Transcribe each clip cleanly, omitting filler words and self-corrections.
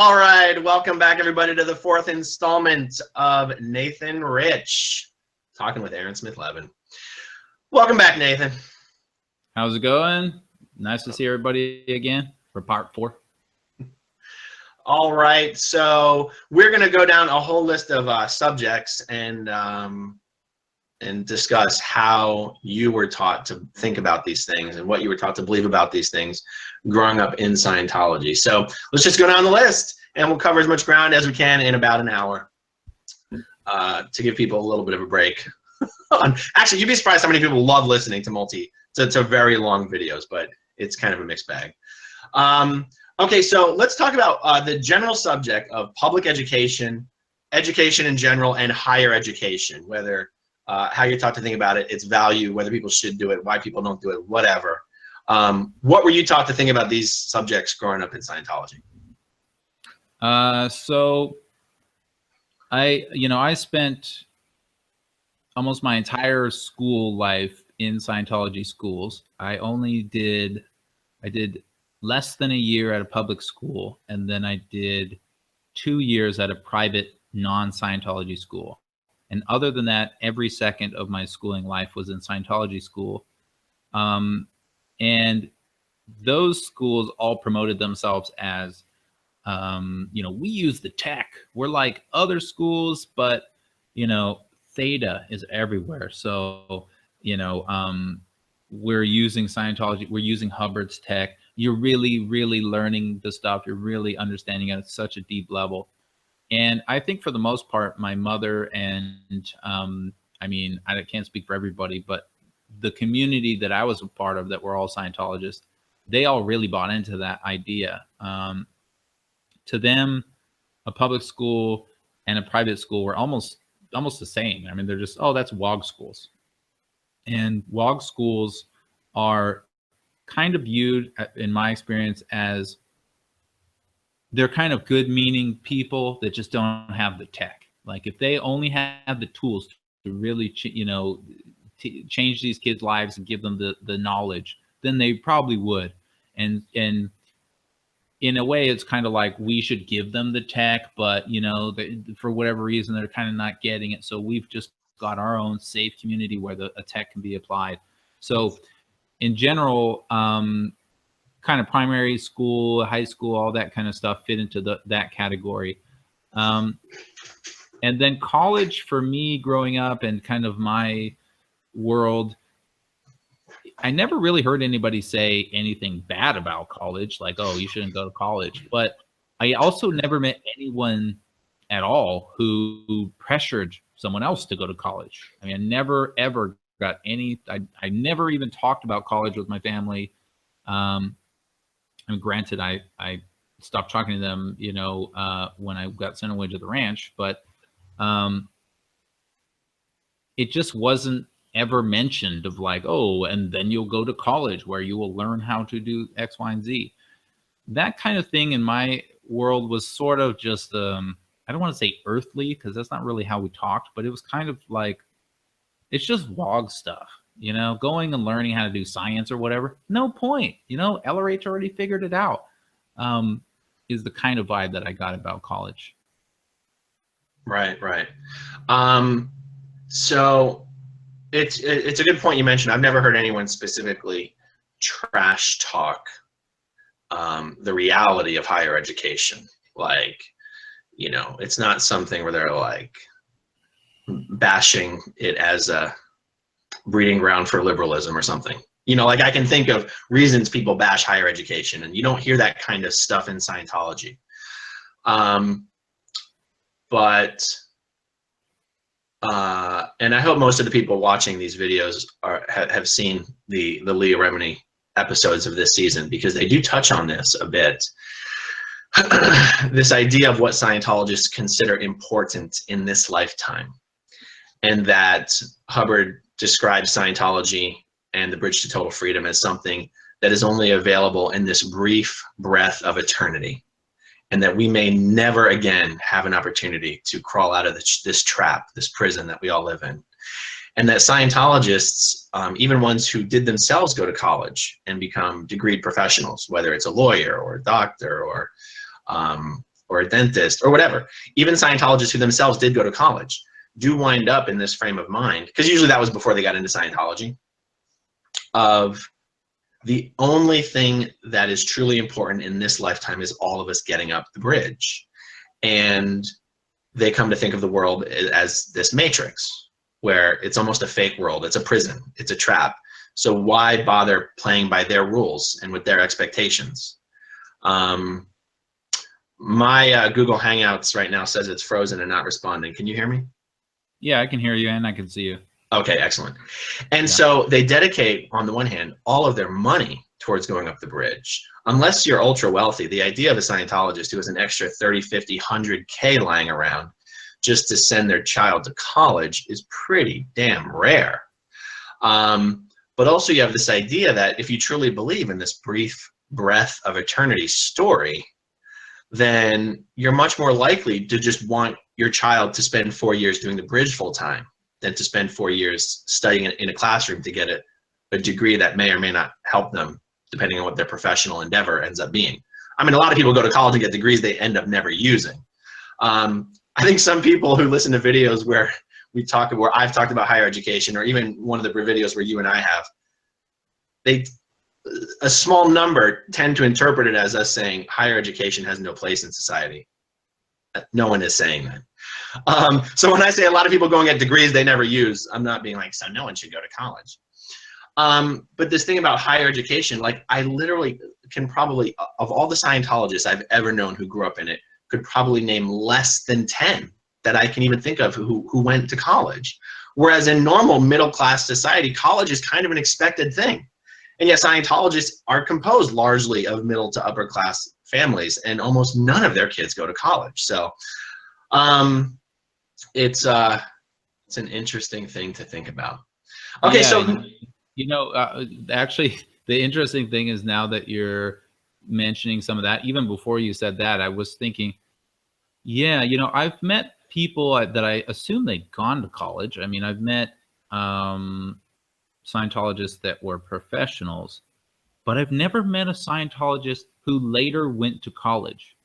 All right, welcome back everybody to the fourth installment of Nathan Rich, talking with Aaron Smith-Levin. Welcome back, Nathan. How's it going? Nice to see everybody again for part 4. All right, so we're going to go down a whole list of subjects and discuss how you were taught to think about these things and what you were taught to believe about these things growing up in Scientology. So let's just go down the list and we'll cover as much ground as we can in about an hour to give people a little bit of a break. Actually, you'd be surprised how many people love listening to very long videos, but it's kind of a mixed bag. Okay, so let's talk about the general subject of public education, education in general, and higher education, whether how you're taught to think about it, its value, whether people should do it, why people don't do it, whatever. What were you taught to think about these subjects growing up in Scientology? So I spent almost my entire school life in Scientology schools. I did less than a year at a public school, and then I did 2 years at a private non-Scientology school. And other than that, every second of my schooling life was in Scientology school. And those schools all promoted themselves as, we use the tech. We're like other schools, but, Theta is everywhere. So, we're using Scientology. We're using Hubbard's tech. You're really, really learning the stuff. You're really understanding it at such a deep level. And I think for the most part, my mother and, I can't speak for everybody, but the community that I was a part of that were all Scientologists, they all really bought into that idea. To them, a public school and a private school were almost the same. I mean, they're just, oh, that's WOG schools. And WOG schools are kind of viewed, in my experience, as they're kind of good-meaning people that just don't have the tech. Like if they only have the tools to really, change these kids' lives and give them the knowledge, then they probably would. And in a way, it's kind of like we should give them the tech, but for whatever reason, they're kind of not getting it. So we've just got our own safe community where a tech can be applied. So in general, kind of primary school, high school, all that kind of stuff fit into that category. And then college for me growing up and kind of my world, I never really heard anybody say anything bad about college, like, oh, you shouldn't go to college. But I also never met anyone at all who pressured someone else to go to college. I mean, I never, ever got I never even talked about college with my family. And granted, I stopped talking to them, when I got sent away to the ranch, but it just wasn't ever mentioned of like, oh, and then you'll go to college where you will learn how to do X, Y, and Z. That kind of thing in my world was sort of just, I don't want to say earthly, because that's not really how we talked, but it was kind of like, it's just WOG stuff, going and learning how to do science or whatever. No point, LRH already figured it out, is the kind of vibe that I got about college. Right. So it's a good point you mentioned. I've never heard anyone specifically trash talk the reality of higher education. Like, it's not something where they're like bashing it as a breeding ground for liberalism or something. Like I can think of reasons people bash higher education, and you don't hear that kind of stuff in Scientology. And I hope most of the people watching these videos have seen the Leah Remini episodes of this season, because they do touch on this a bit. This idea of what Scientologists consider important in this lifetime, and that Hubbard describes Scientology and the Bridge to Total Freedom as something that is only available in this brief breath of eternity, and that we may never again have an opportunity to crawl out of this trap, this prison that we all live in. And that Scientologists, even ones who did themselves go to college and become degreed professionals, whether it's a lawyer or a doctor or or a dentist or whatever. Even Scientologists who themselves did go to college do wind up in this frame of mind, because usually that was before they got into Scientology, of the only thing that is truly important in this lifetime is all of us getting up the bridge. And they come to think of the world as this matrix, where it's almost a fake world. It's a prison. It's a trap. So why bother playing by their rules and with their expectations? My Google Hangouts right now says it's frozen and not responding. Can you hear me? Yeah, I can hear you and I can see you. Okay, excellent. And Yeah. so they dedicate, on the one hand, all of their money towards going up the bridge. Unless you're ultra wealthy, the idea of a Scientologist who has an extra 30, 50, 100K lying around just to send their child to college is pretty damn rare. But also you have this idea that if you truly believe in this brief breath of eternity story, then you're much more likely to just want your child to spend 4 years doing the bridge full time than to spend 4 years studying in a classroom to get a degree that may or may not help them, depending on what their professional endeavor ends up being. I mean, a lot of people go to college and get degrees they end up never using. I think some people who listen to videos where I've talked about higher education, or even one of the videos where you and I have, a small number tend to interpret it as us saying higher education has no place in society. No one is saying that. So when I say a lot of people go and get degrees they never use, I'm not being like, so no one should go to college. But this thing about higher education, like I literally can probably, of all the Scientologists I've ever known who grew up in it, could probably name less than 10 that I can even think of who went to college. Whereas in normal middle-class society, college is kind of an expected thing. And yet Scientologists are composed largely of middle to upper class families, and almost none of their kids go to college. So it's an interesting thing to think about. Okay, Yeah, so you know, actually, the interesting thing is, now that you're mentioning some of that, even before you said that, I was thinking, yeah, you know, I've met people that I assume they'd gone to college. I mean, I've met Scientologists that were professionals, but I've never met a Scientologist who later went to college.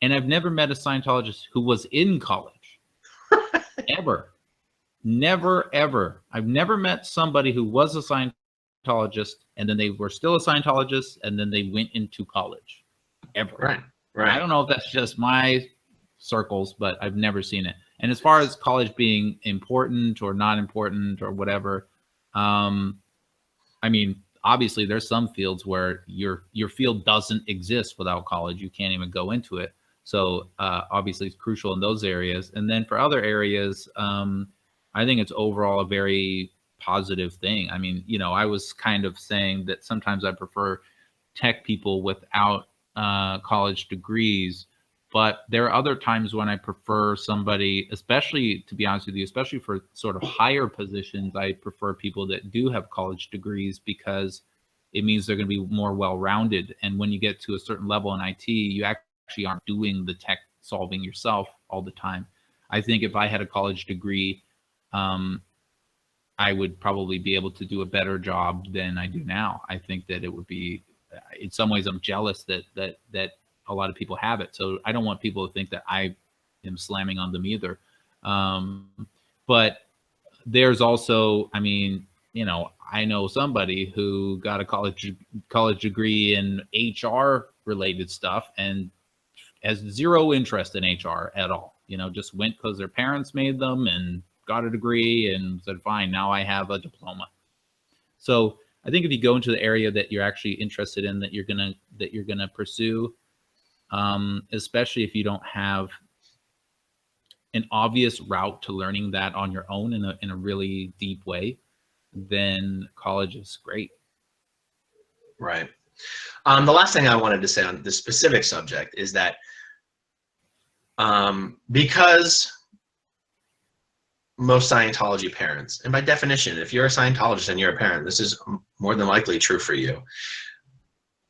And I've never met a Scientologist who was in college. Ever. Never, ever. I've never met somebody who was a Scientologist and then they were still a Scientologist and then they went into college. Ever. right, right. I don't know if that's just my circles, but I've never seen it. And as far as college being important or not important or whatever, I mean, obviously there's some fields where your field doesn't exist without college. You can't even go into it. So obviously it's crucial in those areas. And then for other areas, I think it's overall a very positive thing. I mean, you know, I was kind of saying that sometimes I prefer tech people without college degrees, but there are other times when I prefer somebody, especially, to be honest with you, especially for sort of higher positions, I prefer people that do have college degrees, because it means they're going to be more well-rounded. And when you get to a certain level in IT, you actually aren't doing the tech solving yourself all the time. I think if I had a college degree, I would probably be able to do a better job than I do now. I think that it would be, in some ways, I'm jealous that a lot of people have it. So I don't want people to think that I am slamming on them either. But there's also, I mean, you know, I know somebody who got a college degree in HR related stuff and has zero interest in HR at all. You know, just went because their parents made them and got a degree and said, fine, now I have a diploma. So I think if you go into the area that you're actually interested in, that you're gonna pursue, especially if you don't have an obvious route to learning that on your own in a really deep way, then college is great. Right. The last thing I wanted to say on this specific subject is that because most Scientology parents, and by definition, if you're a Scientologist and you're a parent, this is more than likely true for you,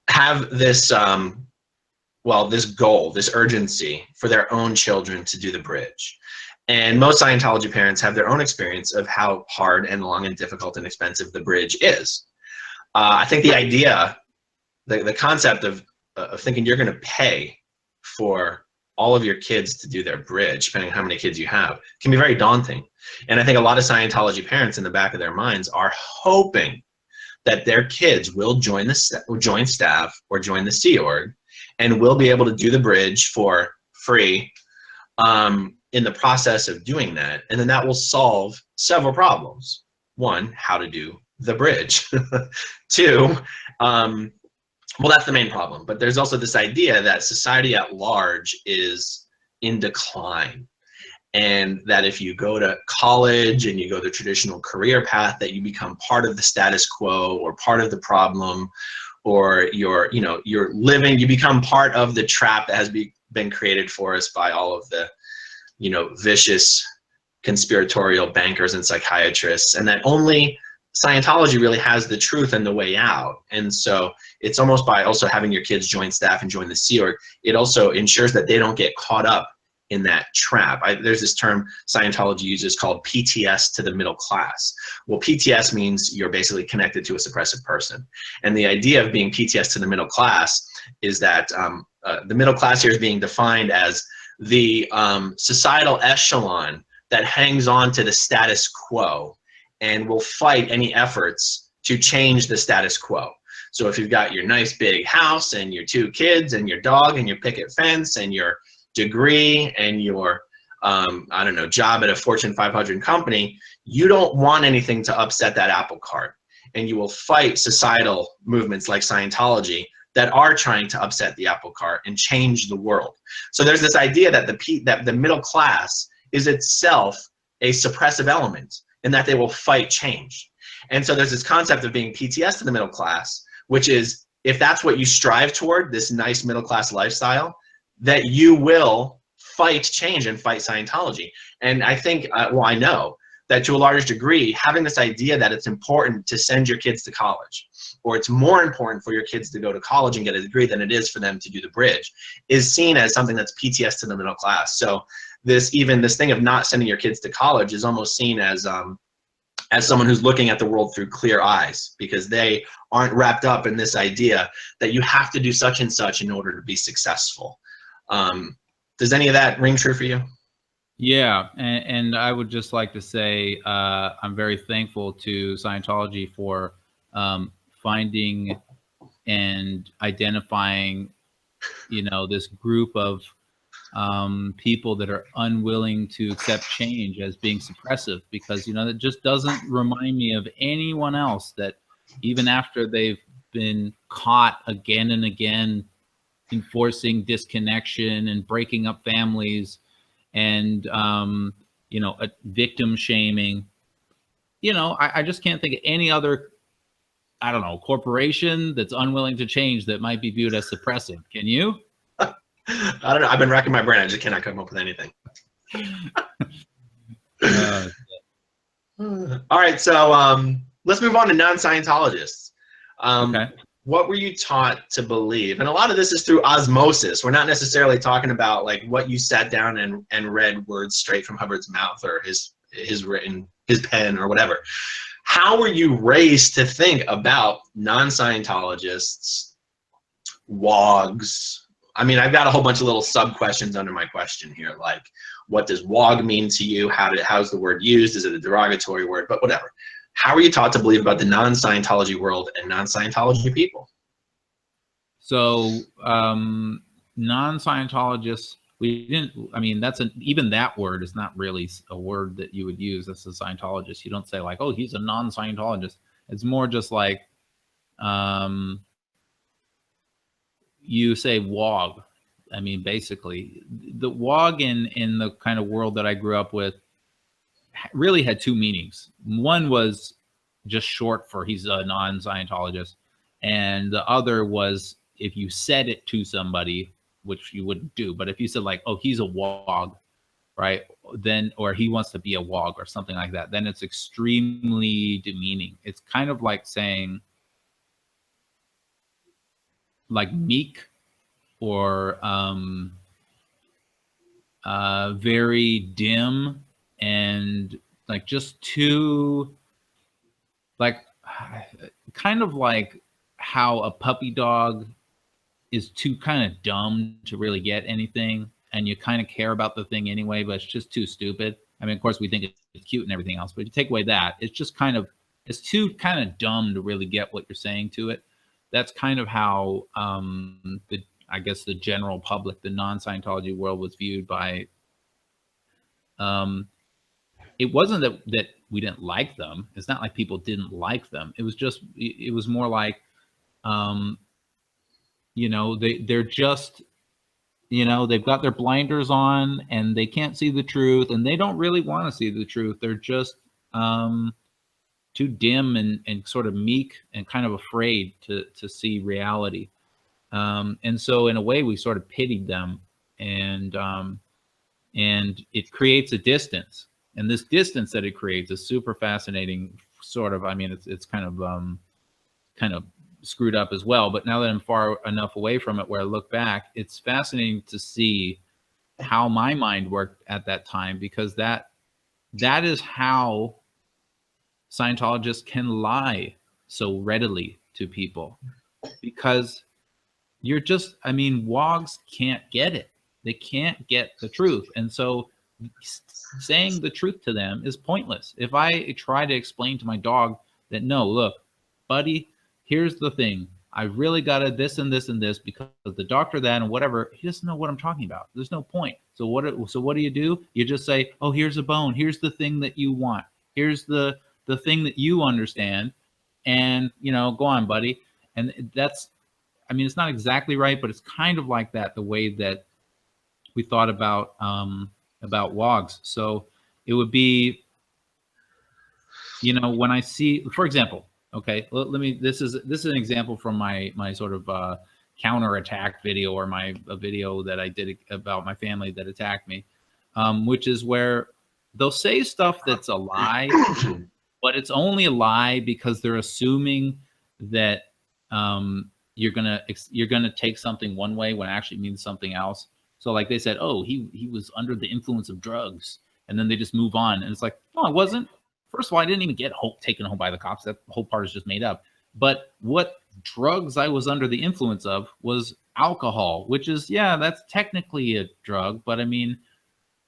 have this this goal, this urgency for their own children to do the bridge. And most Scientology parents have their own experience of how hard and long and difficult and expensive the bridge is. I think the idea, the concept of thinking you're going to pay for all of your kids to do their bridge, depending on how many kids you have, can be very daunting. And I think a lot of Scientology parents in the back of their minds are hoping that their kids will join staff or join the Sea Org and will be able to do the bridge for free in the process of doing that. And then that will solve several problems. One, how to do the bridge. Two, well, that's the main problem. But there's also this idea that society at large is in decline. And that if you go to college and you go the traditional career path, that you become part of the status quo or part of the problem, or you're living, you become part of the trap that has been created for us by all of the, vicious conspiratorial bankers and psychiatrists, and that only Scientology really has the truth and the way out. And so it's almost by also having your kids join staff and join the Sea Org, it also ensures that they don't get caught up in that trap. There's this term Scientology uses called PTS to the middle class. Well, PTS means you're basically connected to a suppressive person. And the idea of being PTS to the middle class is that the middle class here is being defined as the societal echelon that hangs on to the status quo and will fight any efforts to change the status quo. So if you've got your nice big house and your 2 kids and your dog and your picket fence and your degree and your I don't know, job at a Fortune 500 company, you don't want anything to upset that apple cart, and you will fight societal movements like Scientology that are trying to upset the apple cart and change the world. So there's this idea that the middle class is itself a suppressive element, and that they will fight change. And so there's this concept of being PTS to the middle class, which is, if that's what you strive toward, this nice middle class lifestyle, that you will fight change and fight Scientology. And I think, well, I know that to a large degree, having this idea that it's important to send your kids to college, or it's more important for your kids to go to college and get a degree than it is for them to do the bridge, is seen as something that's PTS to the middle class. So this thing of not sending your kids to college is almost seen as someone who's looking at the world through clear eyes, because they aren't wrapped up in this idea that you have to do such and such in order to be successful. Does any of that ring true for you? Yeah, and I would just like to say I'm very thankful to Scientology for finding and identifying, this group of people that are unwilling to accept change as being suppressive, because that just doesn't remind me of anyone else that, even after they've been caught again and again enforcing disconnection and breaking up families and victim shaming, I just can't think of any other, I don't know, corporation that's unwilling to change that might be viewed as suppressive. Can you? I don't know. I've been racking my brain. I just cannot come up with anything. All right. So let's move on to non-Scientologists. Okay. What were you taught to believe? And a lot of this is through osmosis. We're not necessarily talking about like what you sat down and read words straight from Hubbard's mouth or his pen or whatever. How were you raised to think about non-Scientologists, WOGs? I mean, I've got a whole bunch of little sub-questions under my question here, like what does WOG mean to you? How's the word used? Is it a derogatory word? But whatever. How are you taught to believe about the non-Scientology world and non-Scientology people? So non-Scientologists, even that word is not really a word that you would use as a Scientologist. You don't say like, oh, he's a non-Scientologist. It's more just like you say WOG. I mean, basically, the WOG in the kind of world that I grew up with really had 2 meanings. One was just short for he's a non-Scientologist, and the other was if you said it to somebody, which you wouldn't do, but if you said like, oh, he's a WOG, right, then, or he wants to be a WOG or something like that, then it's extremely demeaning. It's kind of like saying like meek or very dim, and like just too, like, kind of like how a puppy dog is too kind of dumb to really get anything, and you kind of care about the thing anyway, but it's just too stupid. I mean, of course, we think it's cute and everything else, but you take away that, it's just kind of, it's too kind of dumb to really get what you're saying to it. That's kind of how I guess the general public, the non-Scientology world, was viewed by. It wasn't that we didn't like them. It's not like people didn't like them. It was just, it was more like, you know, they're just, you know, they've got their blinders on and they can't see the truth, and they don't really want to see the truth. They're just too dim and sort of meek and kind of afraid to see reality. And so in a way we sort of pitied them, and it creates a distance. And this distance that it creates is super fascinating, sort of. I mean, it's kind of screwed up as well. But now that I'm far enough away from it where I look back, it's fascinating to see how my mind worked at that time, because that is how Scientologists can lie so readily to people, because you're just, I mean, wogs can't get it. They can't get the truth. And so saying the truth to them is pointless. If I try to explain to my dog that, no, look, buddy, here's the thing. I really got to this and this and this because the doctor that and whatever, he doesn't know what I'm talking about. There's no point. So what do? You just say, oh, here's a bone. Here's the thing that you want. Here's the thing that you understand. And, you know, go on, buddy. And that's, I mean, it's not exactly right, but it's kind of like that, the way that we thought about wogs. So it would be, you know, when I see, for example, okay, let me, this is an example from my sort of counterattack video, or a video that I did about my family that attacked me, which is where they'll say stuff that's a lie, but it's only a lie because they're assuming that you're gonna take something one way when it actually means something else. So like they said, oh, he was under the influence of drugs, and then they just move on, and it's like, no, I wasn't. First of all, I didn't even get taken home by the cops. That whole part is just made up. But what drugs I was under the influence of was alcohol, which is, yeah, that's technically a drug. But I mean,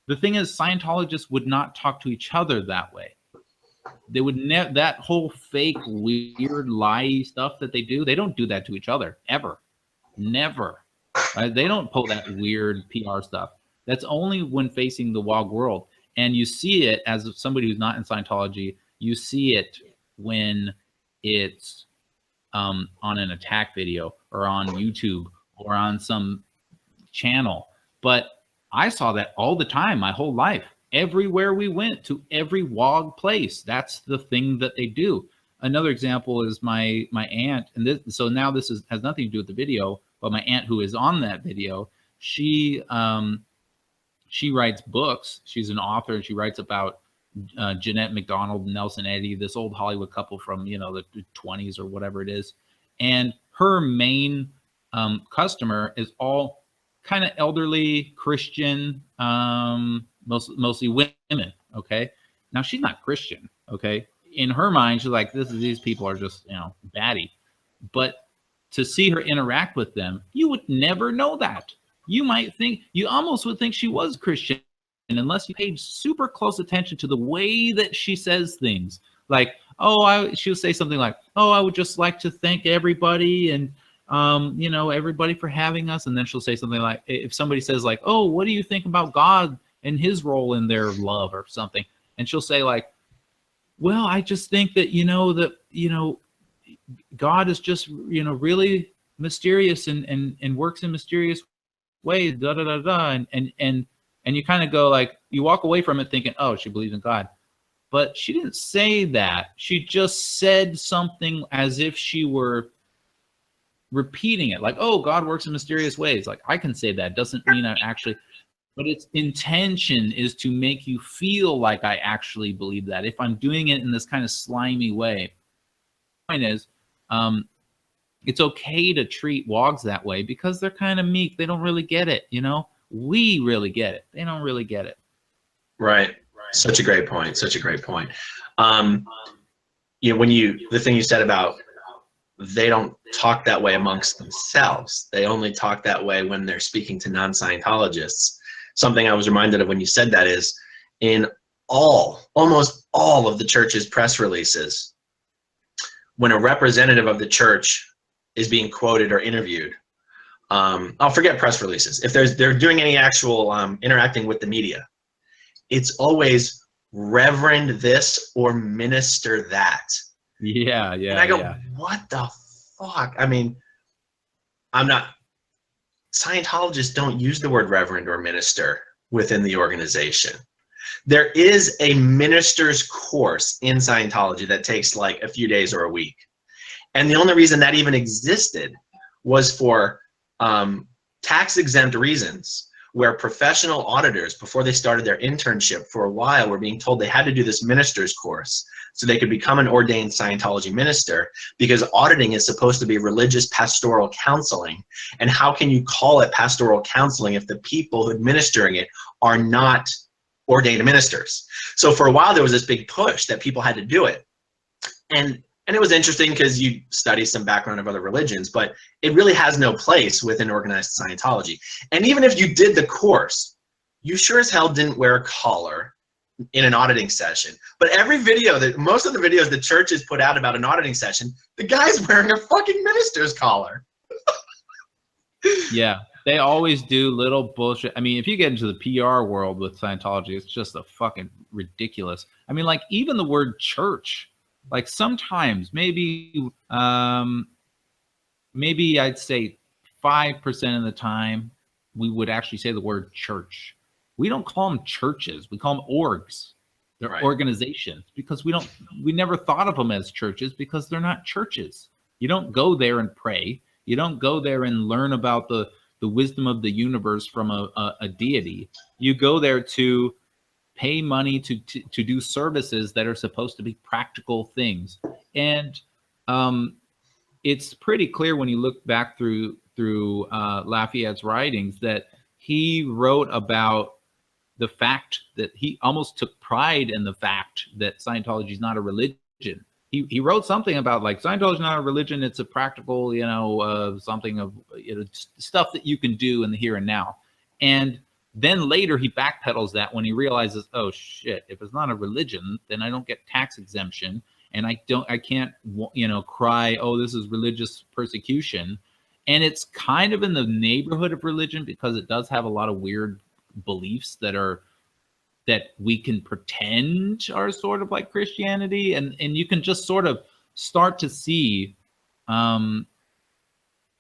the thing is, Scientologists would not talk to each other that way. They would never, that whole fake, weird, lie stuff that they do, they don't do that to each other, ever. Never. Right? They don't pull that weird PR stuff. That's only when facing the WOG world. And you see it, as somebody who's not in Scientology, you see it when it's on an attack video or on YouTube or on some channel. But I saw that all the time, my whole life. Everywhere we went, to every WOG place, that's the thing that they do. Another example is my aunt, and this, so now this has nothing to do with the video, but my aunt who is on that video, she writes books. She's an author, and she writes about Jeanette MacDonald and Nelson Eddy, this old Hollywood couple from, you know, the 20s or whatever it is. And her main customer is all kind of elderly Christian, mostly women. Okay, now she's not Christian. Okay, in her mind, she's like, these people are just, you know, batty. But to see her interact with them, you would never know that. You might think, you almost would think she was Christian, unless you paid super close attention to the way that she says things. Like, oh, she'll say something like, oh, I would just like to thank everybody, and you know, everybody for having us. And then she'll say something like, if somebody says like, oh, what do you think about God and his role in their love or something? And she'll say like, well, I just think that, you know, God is just, you know, really mysterious and works in mysterious ways, da da da da, and you kind of go like, you walk away from it thinking, oh, she believes in God. But she didn't say that. She just said something as if she were repeating it, like, oh, God works in mysterious ways. Like, I can say that, doesn't mean I actually, but its intention is to make you feel like I actually believe that, if I'm doing it in this kind of slimy way. The point is, it's okay to treat WOGs that way because they're kind of meek. They don't really get it, you know? We really get it. They don't really get it. Right. Such a great point. Such a great point. You know, the thing you said about they don't talk that way amongst themselves. They only talk that way when they're speaking to non-Scientologists. something I was reminded of when you said that is in almost all of the church's press releases, when a representative of the church is being quoted or interviewed, I'll forget press releases. If they're doing any actual interacting with the media, it's always Reverend this or Minister that. Yeah, yeah. And I go, yeah. what the fuck? I mean, Scientologists don't use the word reverend or minister within the organization. There is a minister's course in Scientology that takes like a few days or a week. And the only reason that even existed was for tax-exempt reasons, where professional auditors, before they started their internship for a while, were being told they had to do this minister's course so they could become an ordained Scientology minister, because auditing is supposed to be religious pastoral counseling. And how can you call it pastoral counseling if the people administering it are not ordained ministers? So for a while, there was this big push that people had to do it. And it was interesting because you study some background of other religions, but it really has no place within organized Scientology. And even if you did the course, you sure as hell didn't wear a collar in an auditing session. But every video, most of the videos the churches put out about an auditing session, the guy's wearing a fucking minister's collar. Yeah, they always do little bullshit. I mean, if you get into the PR world with Scientology, it's just a fucking ridiculous. I mean, like even the word church, like sometimes maybe I'd say 5% of the time we would actually say the word church. We don't call them churches. We call them orgs. They're Right. organizations, because we never thought of them as churches because they're not churches. You don't go there and pray. You don't go there and learn about the wisdom of the universe from a deity. You go there to pay money to do services that are supposed to be practical things. And it's pretty clear when you look back through Lafayette's writings that he wrote about the fact that he almost took pride in the fact that Scientology is not a religion. He wrote something about like Scientology is not a religion; it's a practical, something of stuff that you can do in the here and now. And then later he backpedals that when he realizes, oh shit, if it's not a religion, then I don't get tax exemption, and I can't cry, oh, this is religious persecution. And it's kind of in the neighborhood of religion because it does have a lot of weird beliefs that we can pretend are sort of like Christianity, and you can just sort of start to see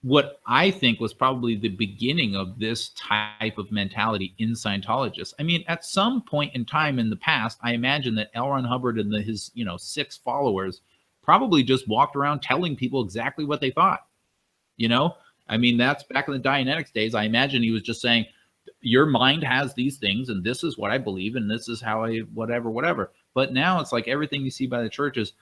what I think was probably the beginning of this type of mentality in Scientologists. I mean, at some point in time in the past, I imagine that L. Ron Hubbard and his 6 followers probably just walked around telling people exactly what they thought. I mean, that's back in the Dianetics days. I imagine he was just saying, your mind has these things, and this is what I believe, and this is how I whatever. But now it's like everything you see by the churches,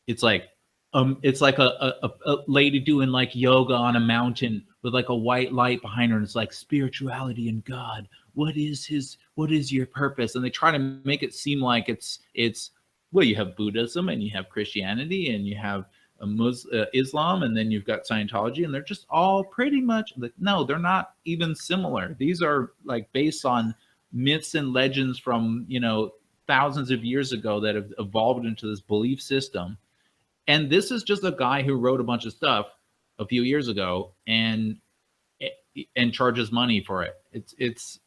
it's like a lady doing like yoga on a mountain with like a white light behind her, and it's like spirituality and God. What is your purpose? And they try to make it seem like it's well, you have Buddhism and you have Christianity and you have Islam, and then you've got Scientology, and they're just all pretty much like, no, they're not even similar. These are like based on myths and legends from thousands of years ago that have evolved into this belief system. And this is just a guy who wrote a bunch of stuff a few years ago and charges money for it. It's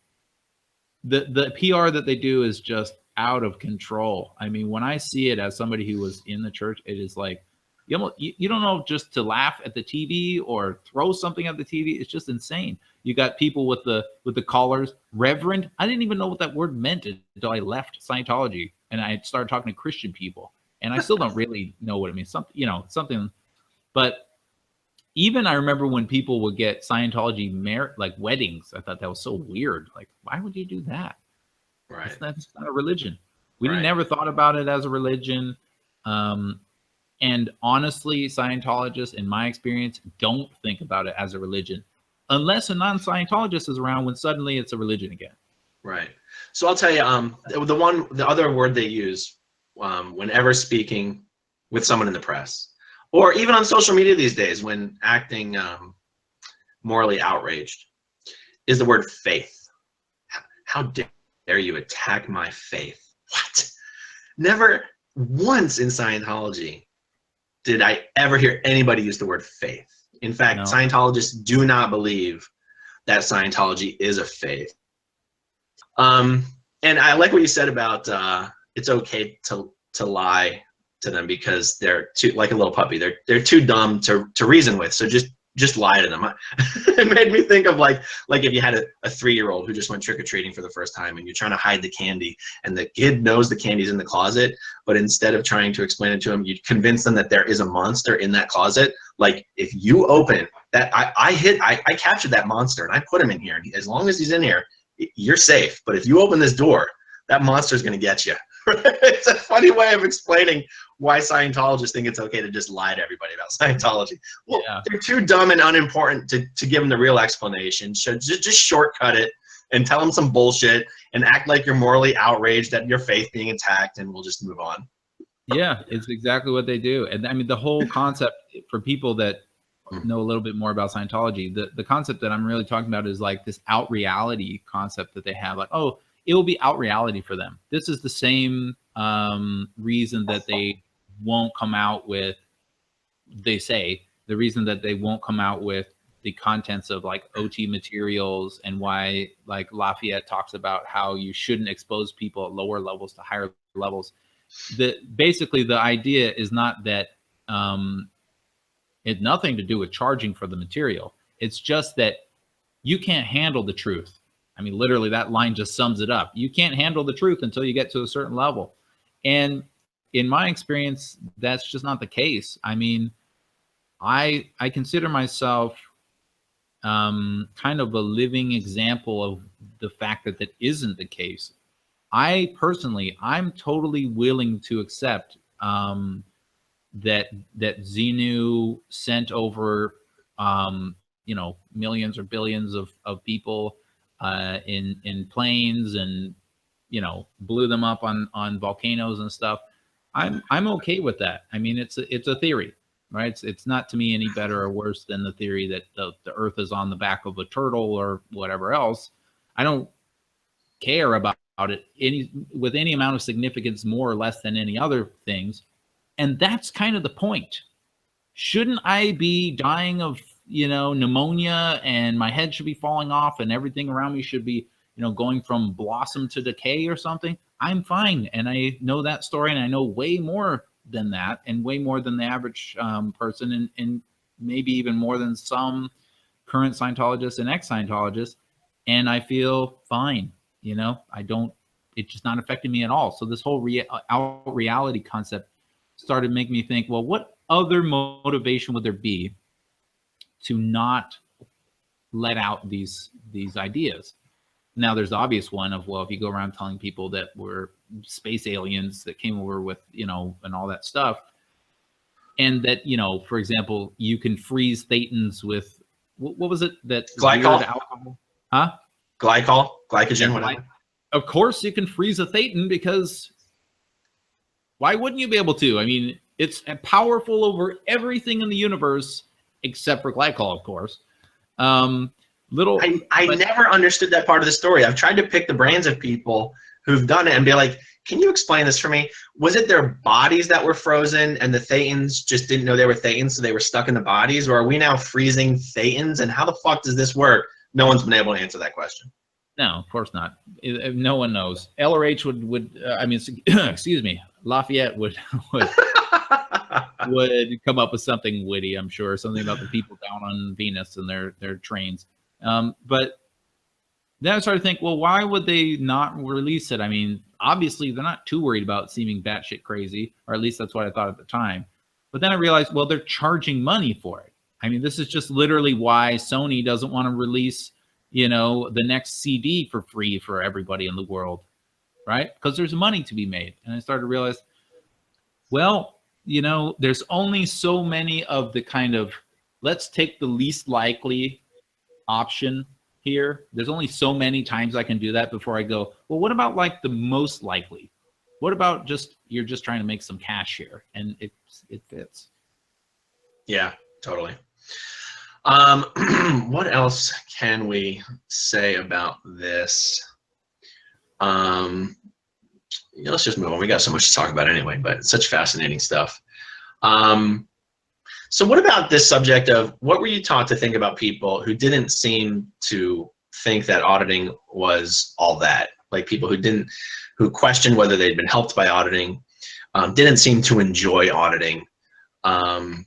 the PR that they do is just out of control. I mean, when I see it as somebody who was in the church, it is like, you don't know just to laugh at the TV or throw something at the TV. It's just insane. You got people with the collars, Reverend. I didn't even know what that word meant until I left Scientology and I started talking to Christian people, and I still don't really know what it means. Something. But even I remember when people would get Scientology like weddings. I thought that was so weird. Like, why would you do that? Right. That's not a religion. We Right. never thought about it as a religion. And honestly, Scientologists, in my experience, don't think about it as a religion, unless a non-Scientologist is around when suddenly it's a religion again. Right. So I'll tell you, the other word they use whenever speaking with someone in the press, or even on social media these days when acting morally outraged, is the word faith. how dare you attack my faith? What? Never once in Scientology did I ever hear anybody use the word faith. In fact, No. Scientologists do not believe that Scientology is a faith. And I like what you said about it's okay to lie to them because they're too, like a little puppy. They're too dumb to reason with. So just lie to them. It made me think of like if you had a 3-year-old who just went trick-or-treating for the first time and you're trying to hide the candy and the kid knows the candy's in the closet, but instead of trying to explain it to him, you convince them that there is a monster in that closet. Like if you open that, I captured that monster and I put him in here. And as long as he's in here, you're safe. But if you open this door, that monster's going to get you. It's a funny way of explaining why Scientologists think it's okay to just lie to everybody about Scientology. Well, yeah. They're too dumb and unimportant to give them the real explanation. So just shortcut it and tell them some bullshit and act like you're morally outraged at your faith being attacked, and we'll just move on. Yeah, it's exactly what they do. And I mean, the whole concept for people that know a little bit more about Scientology, the concept that I'm really talking about is like this out reality concept that they have. Like, oh, it will be out reality for them. This is the same reason that they won't come out with, they say, the reason that they won't come out with the contents of like OT materials, and why like Lafayette talks about how you shouldn't expose people at lower levels to higher levels. Basically the idea is not that it's nothing to do with charging for the material. It's just that you can't handle the truth. I mean, literally that line just sums it up. You can't handle the truth until you get to a certain level. And in my experience, that's just not the case. I mean, I consider myself kind of a living example of the fact that that isn't the case. I personally, I'm totally willing to accept that Xenu sent over, you know, millions or billions of people in planes, and you know, blew them up on volcanoes and stuff. I'm okay with that. I mean, it's a theory, right? It's not to me any better or worse than the theory that the Earth is on the back of a turtle or whatever else. I don't care about it with any amount of significance, more or less than any other things. And that's kind of the point. Shouldn't I be dying of, you know, pneumonia, and my head should be falling off and everything around me should be, you know, going from blossom to decay or something? I'm fine. And I know that story, and I know way more than that, and way more than the average person, and maybe even more than some current Scientologists and ex-Scientologists. And I feel fine. You know, it's just not affecting me at all. So this whole reality concept started making me think, well, what other motivation would there be to not let out these ideas? Now, there's the obvious one of, well, if you go around telling people that we're space aliens that came over with, you know, and all that stuff, and that, you know, for example, you can freeze thetans with, what was it? That glycol? Alcohol? Huh? Glycogen, whatever. Of course you can freeze a thetan, because why wouldn't you be able to? I mean, it's powerful over everything in the universe except for glycol, of course. I never understood that part of the story. I've tried to pick the brains of people who've done it and be like, can you explain this for me? Was it their bodies that were frozen and the thetans just didn't know they were thetans, so they were stuck in the bodies? Or are we now freezing thetans? And how the fuck does this work? No one's been able to answer that question. No, of course not. No one knows. LRH would I mean, excuse me, Lafayette would come up with something witty, I'm sure, something about the people down on Venus and their trains. But then I started to think, well, why would they not release it? I mean, obviously they're not too worried about seeming batshit crazy, or at least that's what I thought at the time. But then I realized, well, they're charging money for it. I mean, this is just literally why Sony doesn't want to release, you know, the next CD for free for everybody in the world, right? Because there's money to be made. And I started to realize, well, you know, there's only so many of the kind of, let's take the least likely option here. There's only so many times I can do that before I go, well, what about like the most likely? What about just, you're just trying to make some cash here? And it fits. Yeah, totally. What else can we say about this? Let's just move on. We got so much to talk about anyway, but it's such fascinating stuff. So what about this subject of what were you taught to think about people who didn't seem to think that auditing was all that? Like people who questioned whether they'd been helped by auditing, didn't seem to enjoy auditing, and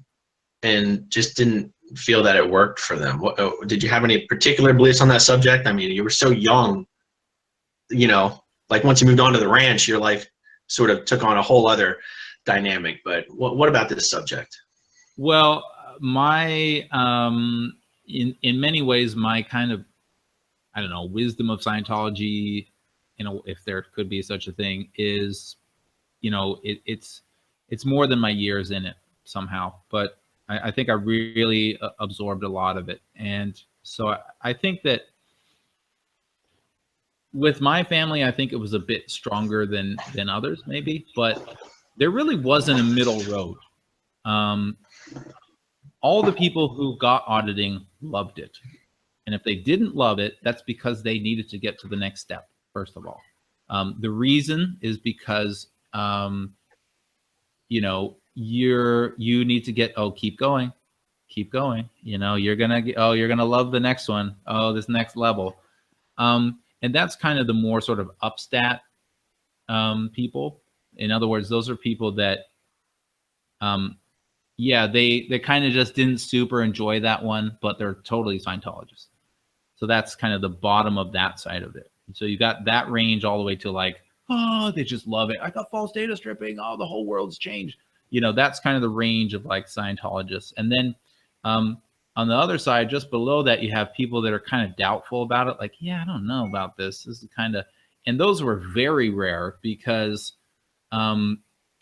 just didn't feel that it worked for them. Did you have any particular beliefs on that subject? I mean, you were so young, like once you moved on to the ranch, your life sort of took on a whole other dynamic. But what about this subject? Well, my in many ways, my kind of, I don't know, wisdom of Scientology, if there could be such a thing, is, it's more than my years in it somehow. But I think I really absorbed a lot of it, and so I think that with my family, I think it was a bit stronger than others, maybe, but there really wasn't a middle road. All the people who got auditing loved it. And if they didn't love it, that's because they needed to get to the next step, first of all. The reason is because, you need to get, keep going. You're going to love the next one. Oh, this next level. And that's kind of the more sort of upstat people. In other words, those are people that, they kind of just didn't super enjoy that one, but they're totally Scientologists. So that's kind of the bottom of that side of it. So you got that range all the way to like, oh, they just love it. I got false data stripping. Oh, the whole world's changed. That's kind of the range of like Scientologists. And then on the other side, just below that, you have people that are kind of doubtful about it. Like, yeah, I don't know about this. This is kind of, and those were very rare because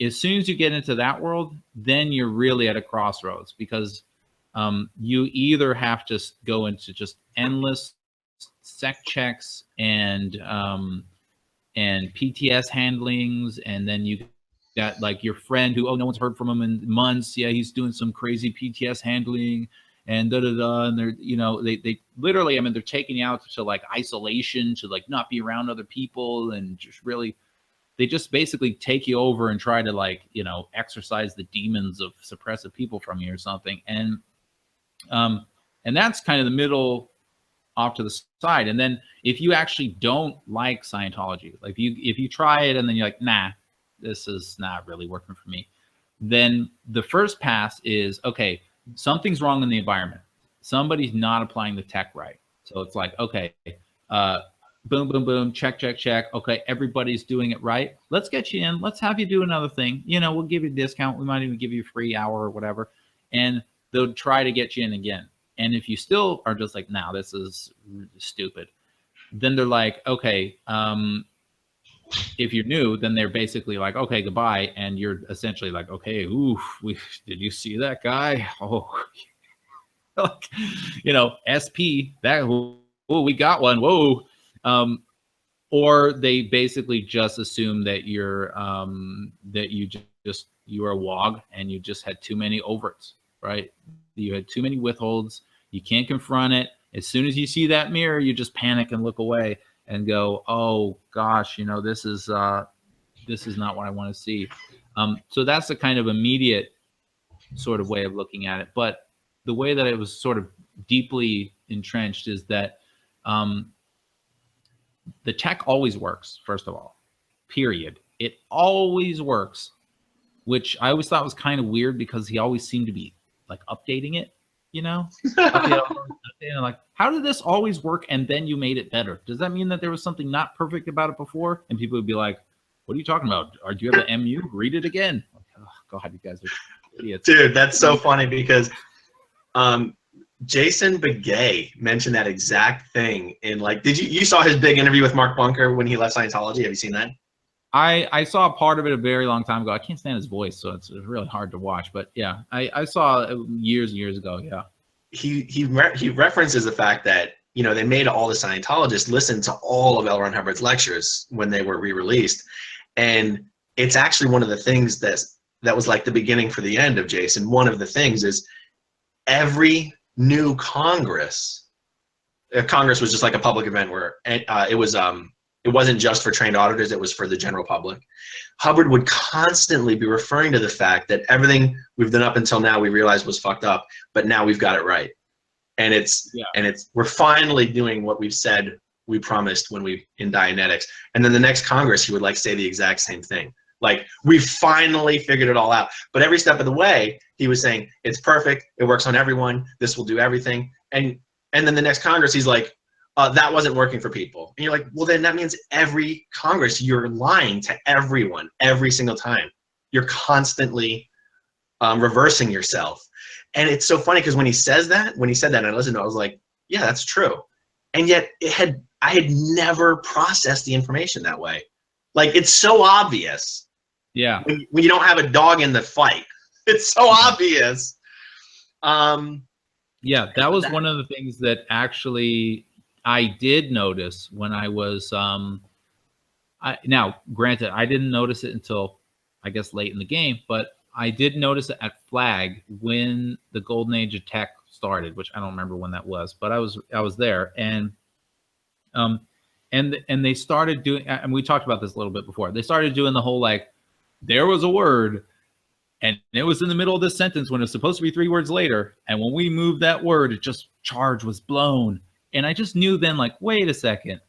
as soon as you get into that world, then you're really at a crossroads because you either have to go into just endless sec checks and PTS handlings, and then you got like your friend who, no one's heard from him in months. Yeah, he's doing some crazy PTS handling and and they're, they literally, they're taking you out to like isolation to like not be around other people, and just really, they just basically take you over and try to like, exorcise the demons of suppressive people from you or something. And that's kind of the middle off to the side. And then if you actually don't like Scientology, like if you try it and then you're like, nah, this is not really working for me, then the first pass is, okay, something's wrong in the environment. Somebody's not applying the tech right. So it's like, okay, boom, boom, boom, check, check, check. Okay, everybody's doing it right. Let's get you in. Let's have you do another thing. We'll give you a discount. We might even give you a free hour or whatever. And they'll try to get you in again. And if you still are just like, nah, this is stupid, then they're like, okay, if you're new, then they're basically like, okay, goodbye. And you're essentially like, okay, oof, did you see that guy? Oh, like, SP, we got one. Whoa. Or they basically just assume that you're that you are a wog and you just had too many overts, right? You had too many withholds. You can't confront it. As soon as you see that mirror, you just panic and look away and go, oh gosh, this is not what I want to see. So that's the kind of immediate sort of way of looking at it. But the way that it was sort of deeply entrenched is that the tech always works, first of all, period. It always works, which I always thought was kind of weird because he always seemed to be like updating it, like, how did this always work and then you made it better? Does that mean that there was something not perfect about it before? And people would be like, what are you talking about? Or do you have an MU? Read it again. Like, oh God, you guys are idiots. Dude, that's so funny because Jason Begay mentioned that exact thing in like, you saw his big interview with Mark Bunker when he left Scientology? Have you seen that? I saw part of it a very long time ago. I can't stand his voice, so it's really hard to watch. But yeah, I saw it years and years ago. Yeah. He references the fact that they made all the Scientologists listen to all of L. Ron Hubbard's lectures when they were re-released, and it's actually one of the things that was like the beginning for the end of Jason. One of the things is every new Congress was just like a public event where it was It wasn't just for trained auditors, it was for the general public. Hubbard would constantly be referring to the fact that everything we've done up until now we realized was fucked up, but now we've got it right. And we're finally doing what we've said we promised when we in Dianetics. And then the next Congress, he would like say the exact same thing. Like, we finally figured it all out. But every step of the way, he was saying, it's perfect, it works on everyone, this will do everything. And then the next Congress, he's like, that wasn't working for people. And you're like, well, then that means every Congress, you're lying to everyone every single time. You're constantly reversing yourself. And it's so funny because when he said that, and I listened to it, I was like, yeah, that's true. And yet I had never processed the information that way. Like, it's so obvious. Yeah. When you don't have a dog in the fight, it's so obvious. Yeah, that was one of the things that actually I did notice when I was, now granted, I didn't notice it until I guess late in the game, but I did notice it at Flag when the golden age of tech started, which I don't remember when that was, but I was there, and they started doing, and we talked about this a little bit before. They started doing the whole, like, there was a word and it was in the middle of this sentence when it's supposed to be 3 words later, and when we moved that word, it just charge was blown. And I just knew then, like, wait a second.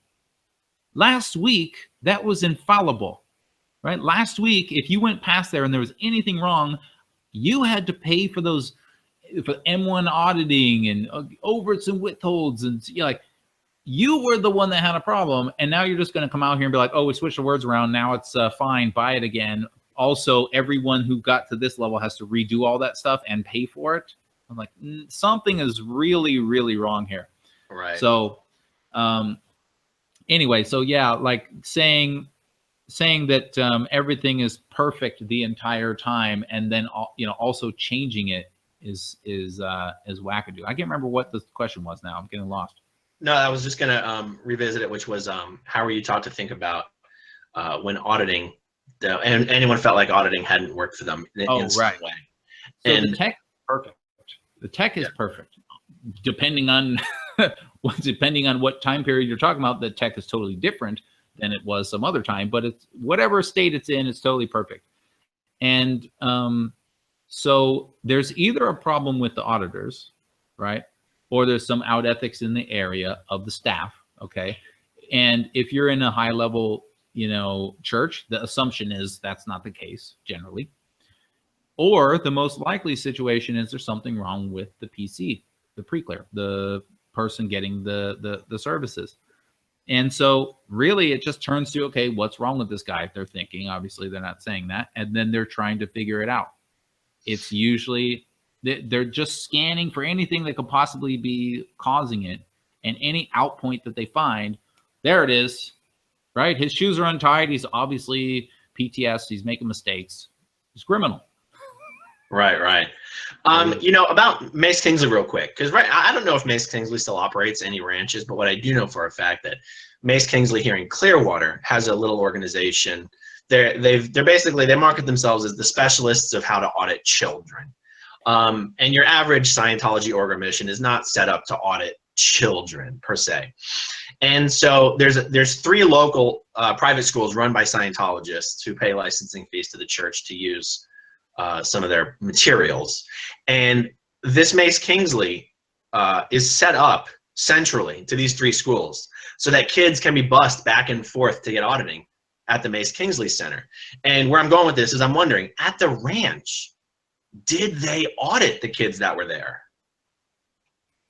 Last week, that was infallible, right? Last week, if you went past there and there was anything wrong, you had to pay for those, for M1 auditing and overts and withholds. And you're like, you were the one that had a problem. And now you're just going to come out here and be like, oh, we switched the words around. Now it's fine. Buy it again. Also, everyone who got to this level has to redo all that stuff and pay for it. I'm like, something is really, really wrong here. Right. So, anyway, so yeah, like saying that everything is perfect the entire time, and then also changing it is wackadoo. I can't remember what the question was now. I'm getting lost. No, I was just gonna revisit it, which was how were you taught to think about when auditing, and anyone felt like auditing hadn't worked for them in some way. So the tech is perfect. The tech is perfect. Depending on what time period you're talking about, the tech is totally different than it was some other time, but it's whatever state it's in, it's totally perfect. And so there's either a problem with the auditors, right? Or there's some out ethics in the area of the staff, okay? And if you're in a high level, church, the assumption is that's not the case generally. Or the most likely situation is there's something wrong with the PC, the pre-clear, the person getting the services. And so really it just turns to, okay, what's wrong with this guy? They're thinking, obviously they're not saying that, and then they're trying to figure it out. It's usually, they're just scanning for anything that could possibly be causing it, and any out point that they find, there it is, right? His shoes are untied. He's obviously PTS. He's making mistakes. He's criminal. Right. About Mace Kingsley real quick, because I don't know if Mace Kingsley still operates any ranches, but what I do know for a fact that Mace Kingsley here in Clearwater has a little organization. They're basically, they market themselves as the specialists of how to audit children. And your average Scientology org mission is not set up to audit children per se. And so there's 3 local private schools run by Scientologists who pay licensing fees to the church to use some of their materials. And this Mace Kingsley is set up centrally to these 3 schools so that kids can be bussed back and forth to get auditing at the Mace Kingsley Center. And where I'm going with this is I'm wondering, at the ranch, did they audit the kids that were there?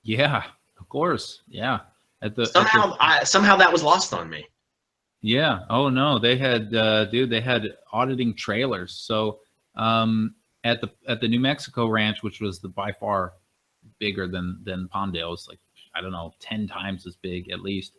Yeah, of course. Yeah. Somehow that was lost on me. Yeah. Oh no, they had, they had auditing trailers. So at the New Mexico ranch, which was by far bigger than Palmdale's, like, I don't know, 10 times as big at least.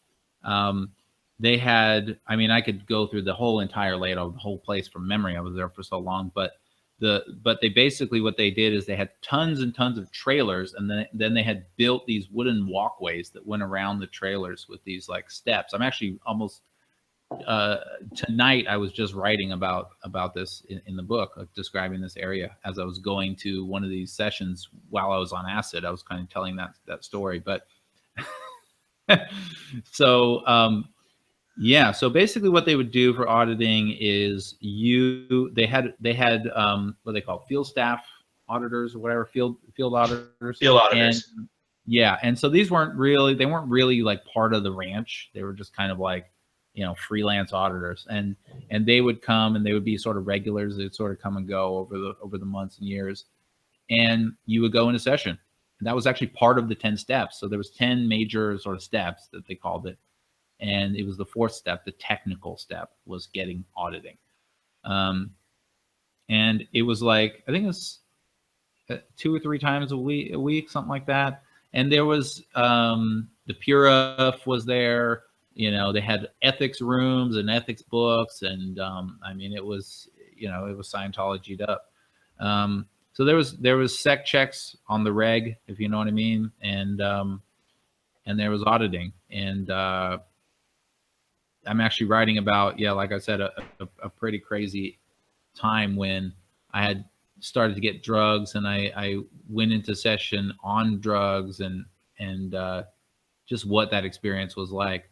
They had, I mean, I could go through the whole entire layout of the whole place from memory. I was there for so long, but they basically, what they did is they had tons and tons of trailers, and then they had built these wooden walkways that went around the trailers with these like steps. I'm actually almost tonight I was just writing about this in the book, like describing this area as I was going to one of these sessions while I was on acid. I was kind of telling that story, but so Yeah. So basically, what they would do for auditing is they had what they call field staff auditors or whatever, field auditors, Field and auditors. yeah, and so they weren't really like part of the ranch. They were just kind of like, freelance auditors, and they would come and they would be sort of regulars. They'd sort of come and go over the months and years, and you would go into session. And that was actually part of the 10 steps. So there was 10 major sort of steps that they called it. And it was the fourth step, the technical step, was getting auditing. And it was like, I think it was 2 or 3 times a week, something like that. And there was the Purif was there. They had ethics rooms and ethics books, and I mean, it was Scientology'd up. So there was sec checks on the reg, if you know what I mean, and there was auditing, and I'm actually writing about, like I said, a pretty crazy time when I had started to get drugs, and I went into session on drugs, and just what that experience was like.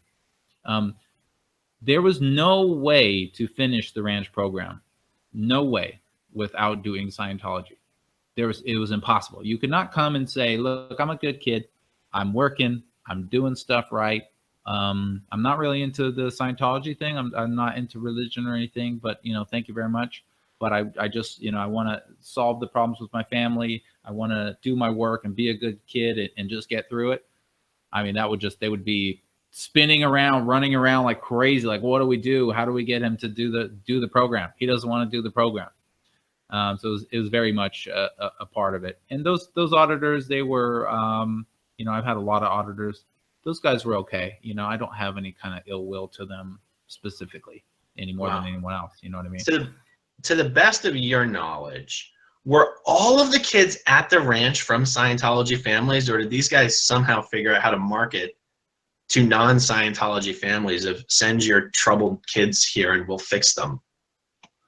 There was no way to finish the ranch program, no way, without doing Scientology. It was impossible. You could not come and say, look, I'm a good kid, I'm working, I'm doing stuff right. I'm not really into the Scientology thing. I'm not into religion or anything, but thank you very much. But I just, I want to solve the problems with my family. I want to do my work and be a good kid and just get through it. I mean, they would be spinning around, running around like crazy. Like, what do we do? How do we get him to do the program? He doesn't want to do the program. So it was very much a part of it. And those auditors, they were, I've had a lot of auditors. Those guys were okay. I don't have any kind of ill will to them specifically any more than anyone else. You know what I mean? To the best of your knowledge, were all of the kids at the ranch from Scientology families, or did these guys somehow figure out how to market to non-Scientology families of send your troubled kids here and we'll fix them?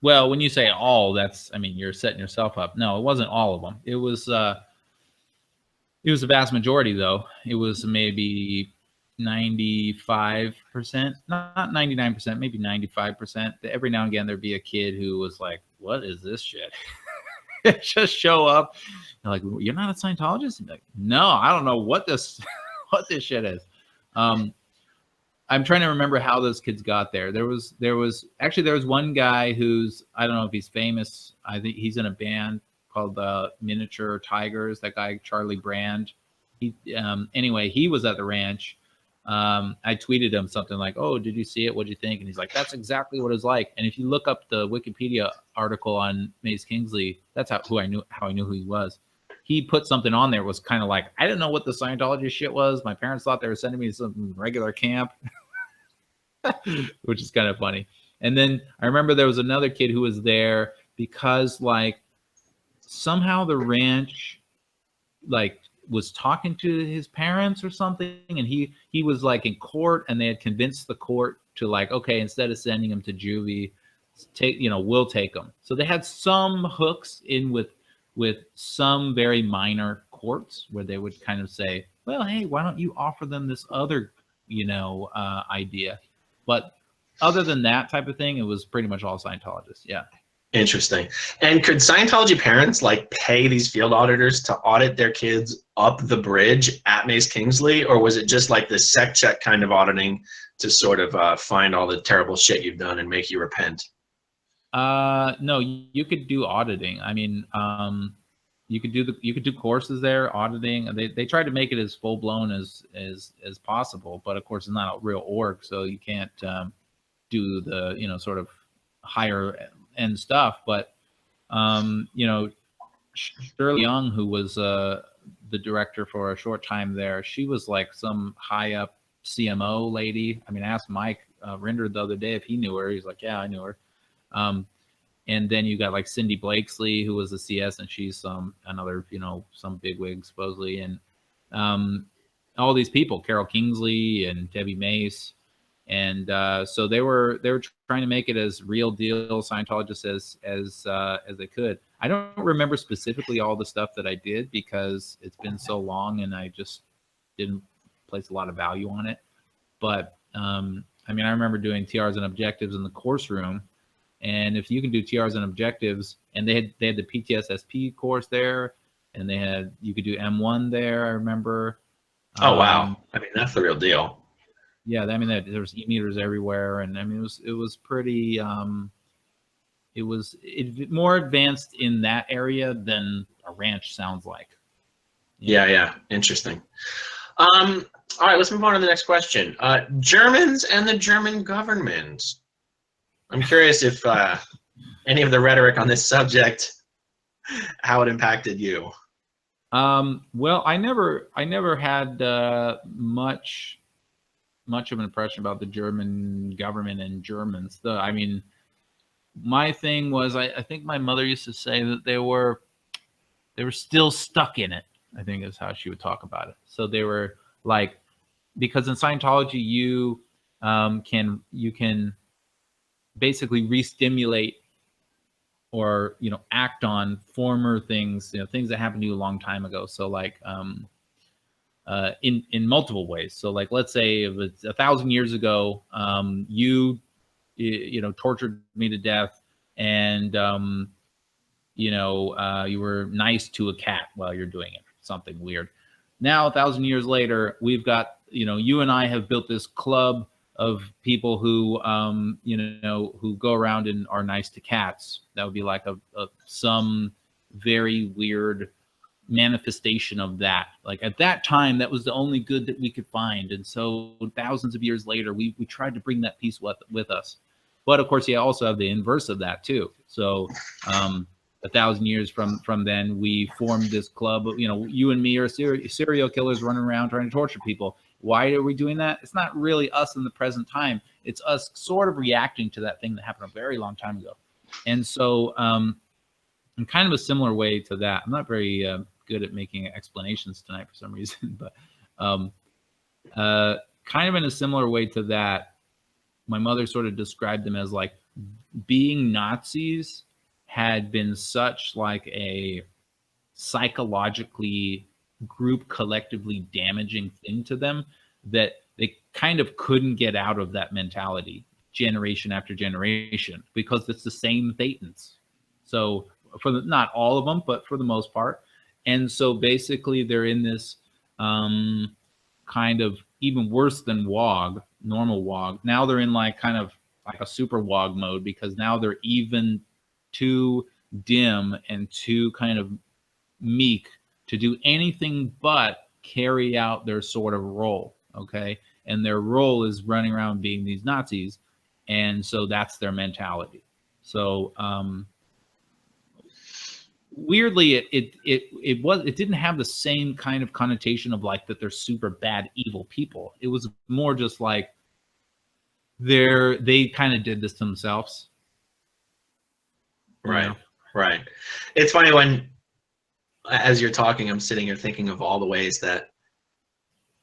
Well, when you say all, you're setting yourself up. No, it wasn't all of them. It was a vast majority, though. It was maybe 95%, not 99%, maybe 95%. Every now and again, there'd be a kid who was like, what is this shit? Just show up. They're like, you're not a Scientologist? Like, no, I don't know what this shit is. I'm trying to remember how those kids got there. There was one guy who's, I don't know if he's famous. I think he's in a band called Miniature Tigers. That guy, Charlie Brand. Anyway, he was at the ranch. I tweeted him something like, oh, did you see it? What'd you think? And he's like, that's exactly what it's like. And if you look up the Wikipedia article on Mace Kingsley, that's how I knew who he was. He put something on there. It was kind of like, I didn't know what the Scientology shit was. My parents thought they were sending me to some regular camp, which is kind of funny. And then I remember there was another kid who was there because like somehow the ranch like was talking to his parents or something, and he was like in court, and they had convinced the court to like, okay, instead of sending him to juvie, we'll take him. So they had some hooks in with some very minor courts where they would kind of say, well, hey, why don't you offer them this other idea? But other than that type of thing, it was pretty much all Scientologists. Yeah. Interesting. And could Scientology parents like pay these field auditors to audit their kids up the bridge at Mace Kingsley, or was it just like the sec check kind of auditing to sort of find all the terrible shit you've done and make you repent? No, you could do auditing. I mean, you could do courses there, auditing. They tried to make it as full blown as possible, but of course it's not a real org, so you can't do the sort of higher end stuff. But Shirley Young, who was the director for a short time there, she was like some high up CMO lady. I mean, I asked Mike Rinder the other day if he knew her. He's like, yeah, I knew her. And then you got like Cindy Blakesley, who was a CS, and she's another, some bigwig supposedly. And all these people, Carol Kingsley and Debbie Mace. And so they were trying to make it as real deal Scientologists as they could. I don't remember specifically all the stuff that I did because it's been so long and I just didn't place a lot of value on it. But I mean, I remember doing TRs and objectives in the course room, and if you can do TRs and objectives, and they had the PTSSP course there, and you could do M1 there. I remember. Oh wow! I mean, that's the real deal. Yeah, I mean, there was e-meters everywhere, and I mean, it was pretty. It was more advanced in that area than a ranch sounds like. Yeah. Interesting. All right, let's move on to the next question. Germans and the German government. I'm curious if any of the rhetoric on this subject, how it impacted you. Well, I never had much of an impression about the German government and Germans. I mean, my thing was, I think my mother used to say that they were still stuck in it, I think is how she would talk about it. So they were like, because in Scientology you can basically re-stimulate or act on former things, things that happened to you a long time ago. So like in multiple ways. So like, let's say if it's 1,000 years ago, you tortured me to death, and you were nice to a cat while you're doing it, something weird. Now 1,000 years later, we've got, you and I have built this club of people who who go around and are nice to cats. That would be like some very weird manifestation of that. Like at that time, that was the only good that we could find, and so thousands of years later, we tried to bring that peace with us. But of course, you also have the inverse of that too. So 1,000 years from then, we formed this club. You and me are serial killers running around trying to torture people. Why are we doing that? It's not really us in the present time. It's us sort of reacting to that thing that happened a very long time ago. And so in kind of a similar way to that, I'm not very good at making explanations tonight for some reason, but kind of in a similar way to that, my mother sort of described them as like being Nazis had been such like a psychologically group collectively damaging thing to them that they kind of couldn't get out of that mentality generation after generation, because it's the same Thetans. So not all of them, but for the most part. And so basically they're in this kind of even worse than WOG, normal WOG. Now they're in like kind of like a super WOG mode, because now they're even too dim and too kind of meek to do anything but carry out their sort of role, okay? And their role is running around being these Nazis, and so that's their mentality. So weirdly, it didn't have the same kind of connotation of like that they're super bad, evil people. It was more just like they kind of did this to themselves. Right, right. It's funny when, as you're talking, I'm sitting here thinking of all the ways that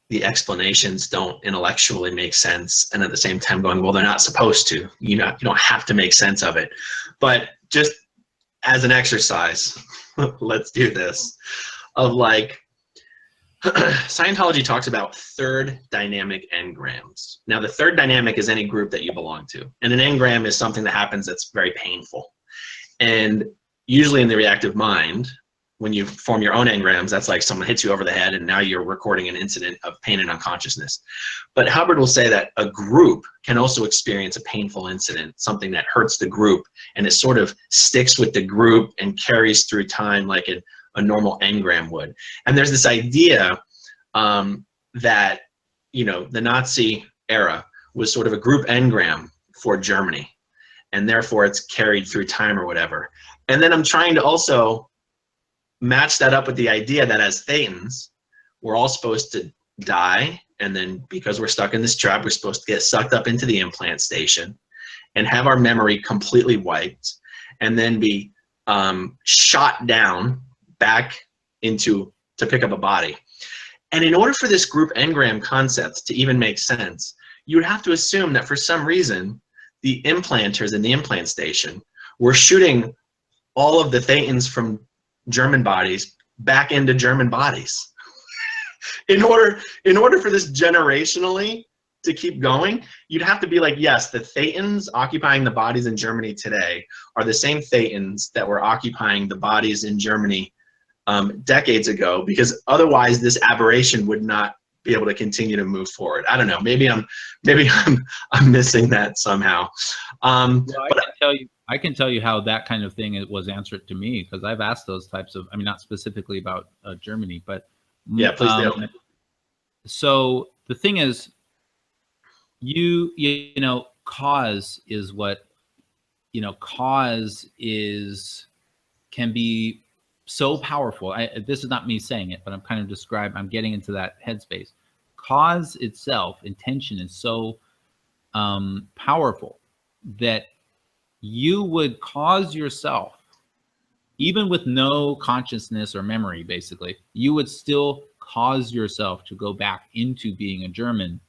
the explanations don't intellectually make sense, and at the same time going, well, they're not supposed to. You don't have to make sense of it. But just as an exercise, let's do this. Of like, Scientology talks about third dynamic engrams. Now, the third dynamic is any group that you belong to, and an engram is something that happens that's very painful. And usually in the reactive mind, when you form your own engrams, that's like someone hits you over the head and now you're recording an incident of pain and unconsciousness. But Hubbard will say that a group can also experience a painful incident, something that hurts the group, and it sort of sticks with the group and carries through time like a normal engram would. And there's this idea that, the Nazi era was sort of a group engram for Germany, and therefore it's carried through time or whatever. And then I'm trying to also match that up with the idea that as Thetans, we're all supposed to die, and then because we're stuck in this trap, we're supposed to get sucked up into the implant station and have our memory completely wiped, and then be shot down back to pick up a body. And in order for this group engram concept to even make sense, you would have to assume that for some reason the implanters in the implant station were shooting all of the Thetans from German bodies back into German bodies in order for this generationally to keep going, you'd have to be like, yes, the Thetans occupying the bodies in Germany today are the same Thetans that were occupying the bodies in Germany decades ago, because otherwise this aberration would not be able to continue to move forward. I don't know. Maybe I'm missing that somehow. Well, But I can tell you how that kind of thing was answered to me, because I've asked those types of, I mean, not specifically about Germany, but yeah, please do. So the thing is, you know, cause is what, you know, cause is, can be so powerful. This is not me saying it, but I'm kind of I'm getting into that headspace. Cause itself, intention, is so powerful that you would cause yourself, even with no consciousness or memory, basically, you would still cause yourself to go back into being a German,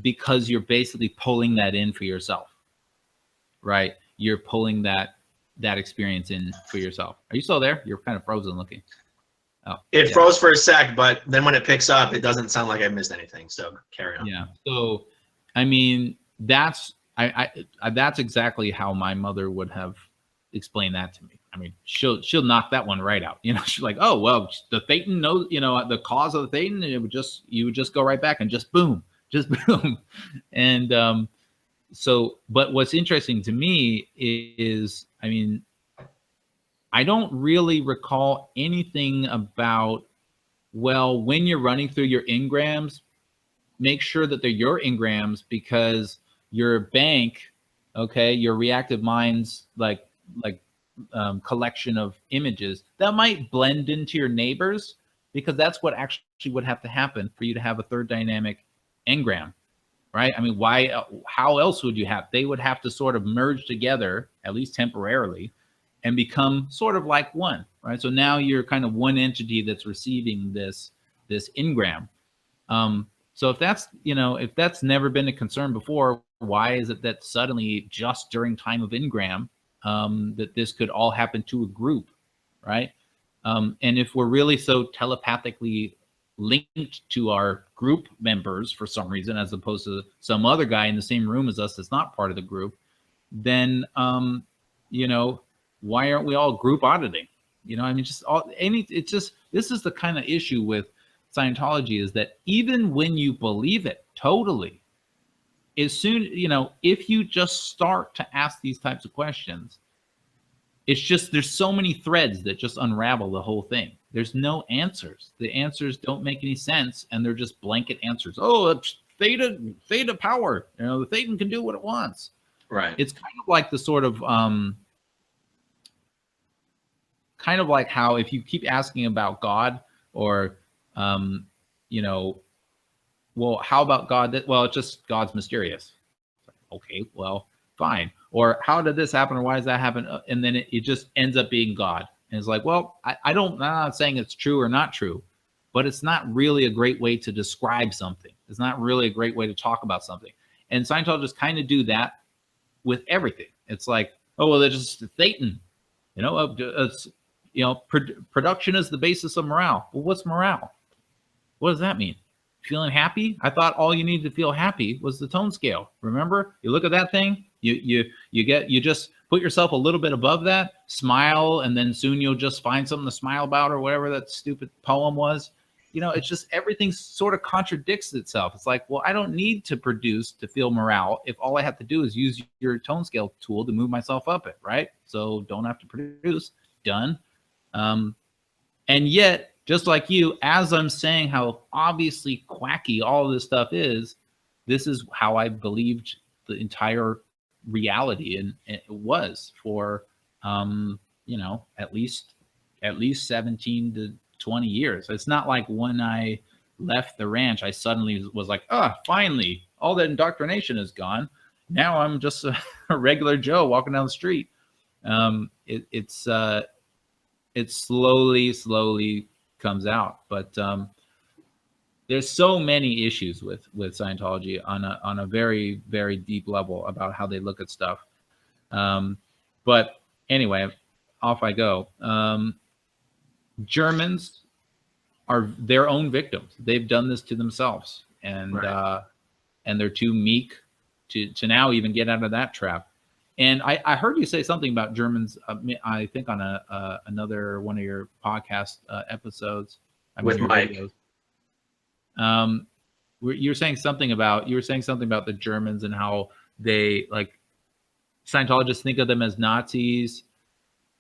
because you're basically pulling that in for yourself, right? You're pulling that experience in for yourself. Are you still there? You're kind of frozen looking. Oh, it froze for a sec, but then when it picks up, it doesn't sound like I missed anything. So carry on. Yeah. So, I mean, that's that's exactly how my mother would have explained that to me. I mean, she'll knock that one right out. You know, she's like, oh well, the Thetan knows, you know, the cause of the Thetan, and you would just go right back and just boom. And so, but what's interesting to me is, I mean, I don't really recall anything about, well, when you're running through your engrams, make sure that they're your engrams, because your bank, okay, your reactive mind's like collection of images that might blend into your neighbors, because that's what actually would have to happen for you to have a third dynamic engram, right? I mean, why? How else would you have? They would have to sort of merge together, at least temporarily, and become sort of like one, right? So now you're kind of one entity that's receiving this engram. So if that's, you know, if that's never been a concern before, why is it that suddenly just during time of engram that this could all happen to a group, right? And if we're really so telepathically linked to our group members for some reason, as opposed to some other guy in the same room as us that's not part of the group, then you know, why aren't we all group auditing? You know, I mean, it's just, this is the kind of issue with Scientology, is that even when you believe it totally, as soon, you know, if you just start to ask these types of questions, it's just, there's so many threads that just unravel the whole thing. There's no answers. The answers don't make any sense, and they're just blanket answers. Oh, it's theta power. You know, the Thetan can do what it wants. Right. It's kind of like the sort of kind of like how if you keep asking about God, or you know, well, how about God? Well, it's just God's mysterious. Okay, well, fine. Or how did this happen, or why does that happen? And then it just ends up being God. And it's like, well, I'm not saying it's true or not true, but it's not really a great way to describe something. It's not really a great way to talk about something. And Scientologists kind of do that with everything. It's like, oh, well, they're just Thetan. You know, it's, you know, production is the basis of morale. Well, what's morale? What does that mean? Feeling happy? I thought all you needed to feel happy was the tone scale. Remember, you look at that thing, you just put yourself a little bit above that, smile, and then soon you'll just find something to smile about, or whatever that stupid poem was. You know, it's just, everything sort of contradicts itself. It's like, well, I don't need to produce to feel morale if all I have to do is use your tone scale tool to move myself up it, right? So don't have to produce. Done. And yet, just like you, as I'm saying how obviously quacky all this stuff is, this is how I believed the entire reality and it was for, you know, at least 17 to 20 years. It's not like when I left the ranch, I suddenly was like, finally, all that indoctrination is gone. Now I'm just a regular Joe walking down the street. It slowly comes out, but there's so many issues with Scientology on a very, very deep level about how they look at stuff. But anyway, off I go. Germans are their own victims. They've done this to themselves, and right. and they're too meek to now even get out of that trap. And I heard you say something about Germans, I think on another one of your podcast episodes. With Mike. Videos. You were saying something about the Germans and how they, like, Scientologists think of them as Nazis,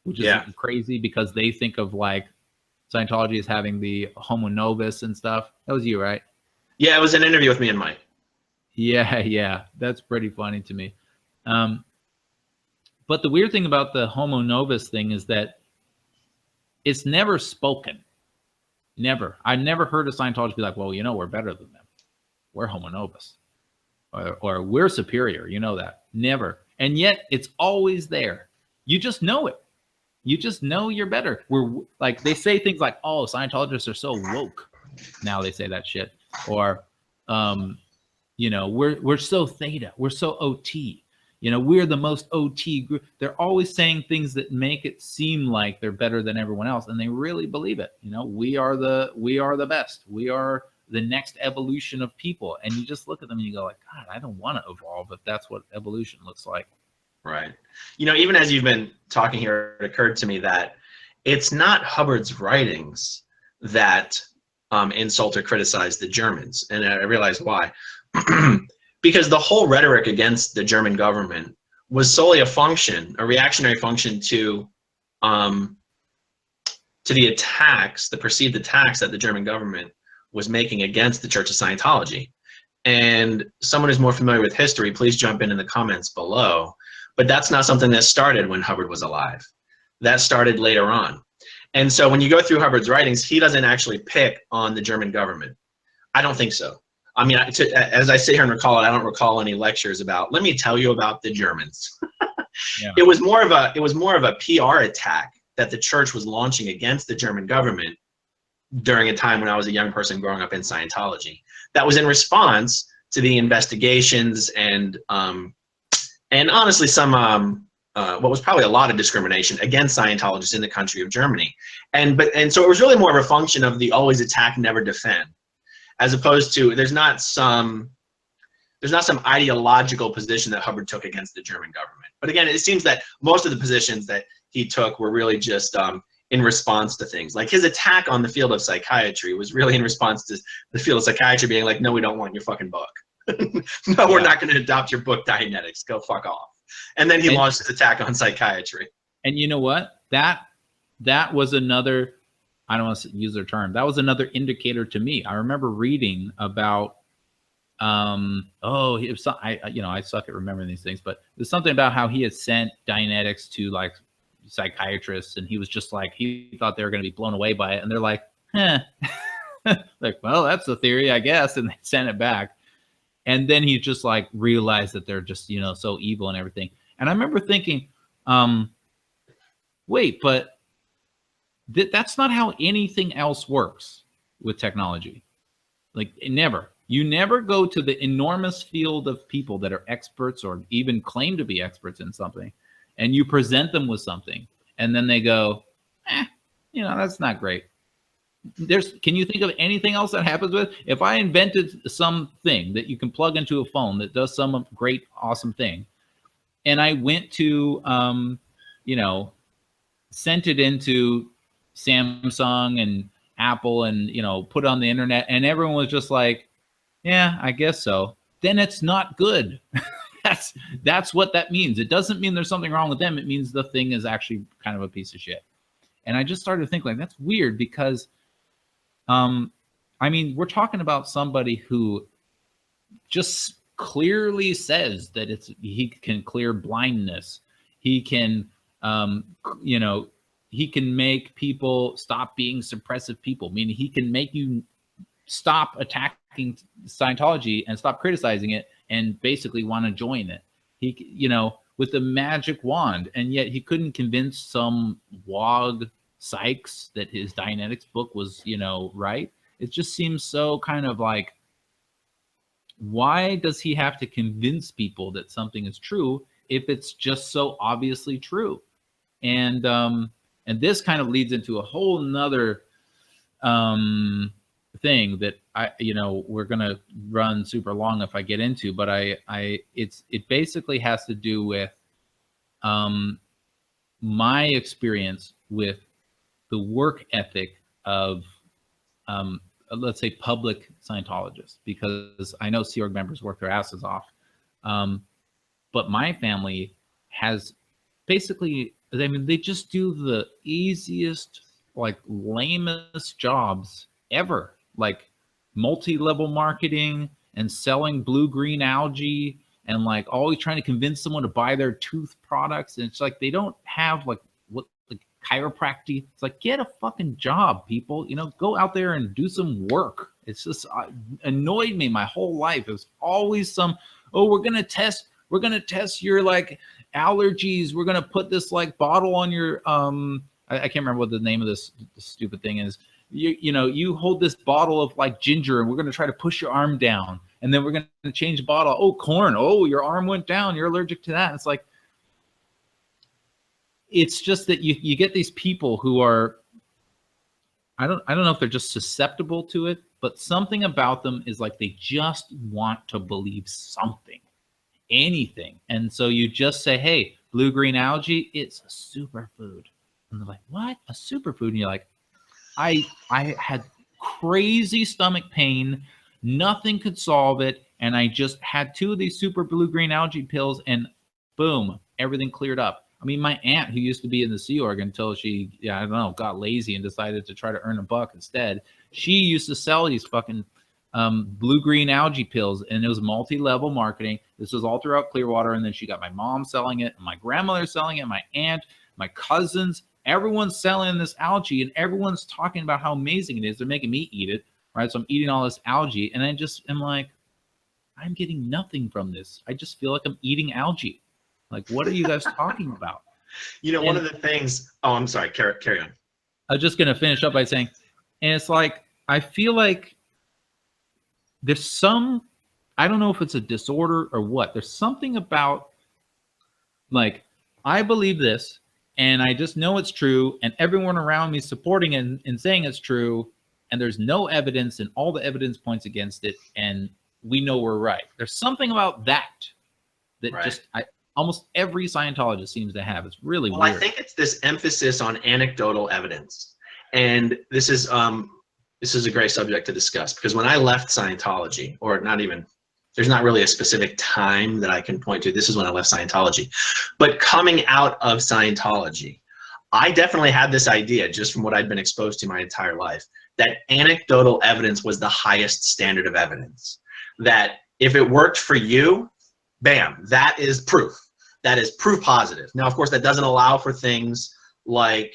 which is crazy because they think of, like, Scientology as having the homo novus and stuff. That was you, right? Yeah, it was an interview with me and Mike. Yeah, that's pretty funny to me. But the weird thing about the homo novus thing is that it's never spoken. Never. I never heard a Scientologist be like, well, we're better than them. We're homo novus. Or we're superior. You know that. Never. And yet it's always there. You just know it. You just know you're better. We're like, they say things like, oh, Scientologists are so woke. Now they say that shit. Or, we're so theta. We're so OT. We're the most OT group. They're always saying things that make it seem like they're better than everyone else, and they really believe it. We are the best. We are the next evolution of people. And you just look at them and you go like, God, I don't want to evolve if that's what evolution looks like. Right. Even as you've been talking here, it occurred to me that it's not Hubbard's writings that insult or criticize the Germans, and I realized why. Because the whole rhetoric against the German government was solely a reactionary function to the attacks, the perceived attacks that the German government was making against the Church of Scientology. And someone who's more familiar with history, please jump in the comments below. But that's not something that started when Hubbard was alive. That started later on. And so when you go through Hubbard's writings, he doesn't actually pick on the German government. I don't think so. I mean, as I sit here and recall it, I don't recall any lectures about, let me tell you about the Germans. Yeah. It was more of a PR attack that the church was launching against the German government during a time when I was a young person growing up in Scientology. That was in response to the investigations and honestly some what was probably a lot of discrimination against Scientologists in the country of Germany. And so it was really more of a function of the always attack, never defend, as opposed to there's not some ideological position that Hubbard took against the German government. But again, it seems that most of the positions that he took were really just in response to things. Like his attack on the field of psychiatry was really in response to the field of psychiatry being like, no, we don't want your fucking book. No, we're not going to adopt your book, Dianetics. Go fuck off. And then he launched his attack on psychiatry. And you know what? That was another, I don't want to use their term, that was another indicator to me. I remember reading about, I suck at remembering these things, but there's something about how he had sent Dianetics to like psychiatrists, and he was just like, he thought they were going to be blown away by it. And they're like, like, well, that's the theory, I guess. And they sent it back. And then he just like realized that they're just, so evil and everything. And I remember thinking, wait, but that's not how anything else works with technology. Like never. You never go to the enormous field of people that are experts or even claim to be experts in something, and you present them with something, and then they go, that's not great. Can you think of anything else that happens with? If I invented something that you can plug into a phone that does some great, awesome thing, and I went to, sent it into Samsung and Apple and, put it on the internet, and everyone was just like, yeah, I guess so, then it's not good. That's what that means. It doesn't mean there's something wrong with them. It means the thing is actually kind of a piece of shit. And I just started to think like, that's weird because, we're talking about somebody who just clearly says that he can clear blindness. He can, he can make people stop being suppressive people. Meaning he can make you stop attacking Scientology and stop criticizing it and basically want to join it. He, with the magic wand, and yet he couldn't convince some wog Sykes that his Dianetics book was, right. It just seems so kind of like, why does he have to convince people that something is true if it's just so obviously true? And this kind of leads into a whole nother thing that we're going to run super long if I get into, but it basically has to do with my experience with the work ethic of let's say public Scientologists, because I know Sea Org members work their asses off. But my family has basically, I mean, they just do the easiest, like lamest jobs ever, like multi-level marketing and selling blue-green algae and like always trying to convince someone to buy their tooth products. And it's like, they don't have like what, like chiropractic. It's like, get a fucking job, people, go out there and do some work. It's just annoyed me my whole life. It was always we're going to test your like allergies. We're going to put this like bottle on your, I can't remember what the name of this stupid thing is. You hold this bottle of like ginger and we're going to try to push your arm down. And then we're going to change the bottle. Oh, corn. Oh, your arm went down. You're allergic to that. It's like, it's just that you get these people who are, I don't know if they're just susceptible to it, but something about them is like, they just want to believe something, anything. And so you just say, hey, blue-green algae, it's a superfood. And they're like, what? A superfood? And you're like, I had crazy stomach pain. Nothing could solve it. And I just had 2 of these super blue-green algae pills and boom, everything cleared up. I mean, my aunt, who used to be in the Sea Org until she, I don't know, got lazy and decided to try to earn a buck instead. She used to sell these fucking blue-green algae pills, and it was multi-level marketing. This was all throughout Clearwater, and then she got my mom selling it, and my grandmother selling it, my aunt, my cousins. Everyone's selling this algae, and everyone's talking about how amazing it is. They're making me eat it, right? So I'm eating all this algae, and I just am like, I'm getting nothing from this. I just feel like I'm eating algae. Like, what are you guys talking about? One of the things, oh, I'm sorry, carry on. I was just going to finish up by saying, and it's like, I feel like there's I don't know if it's a disorder or what. There's something about, like, I believe this, and I just know it's true, and everyone around me supporting it and saying it's true, and there's no evidence, and all the evidence points against it, and we know we're right. There's something about that Right. just, almost every Scientologist seems to have. It's really weird. I think it's this emphasis on anecdotal evidence. And this is a great subject to discuss, because when I left Scientology, or not even, there's not really a specific time that I can point to. This is when I left Scientology. But coming out of Scientology, I definitely had this idea, just from what I'd been exposed to my entire life, that anecdotal evidence was the highest standard of evidence. That if it worked for you, bam, that is proof. That is proof positive. Now, of course, that doesn't allow for things like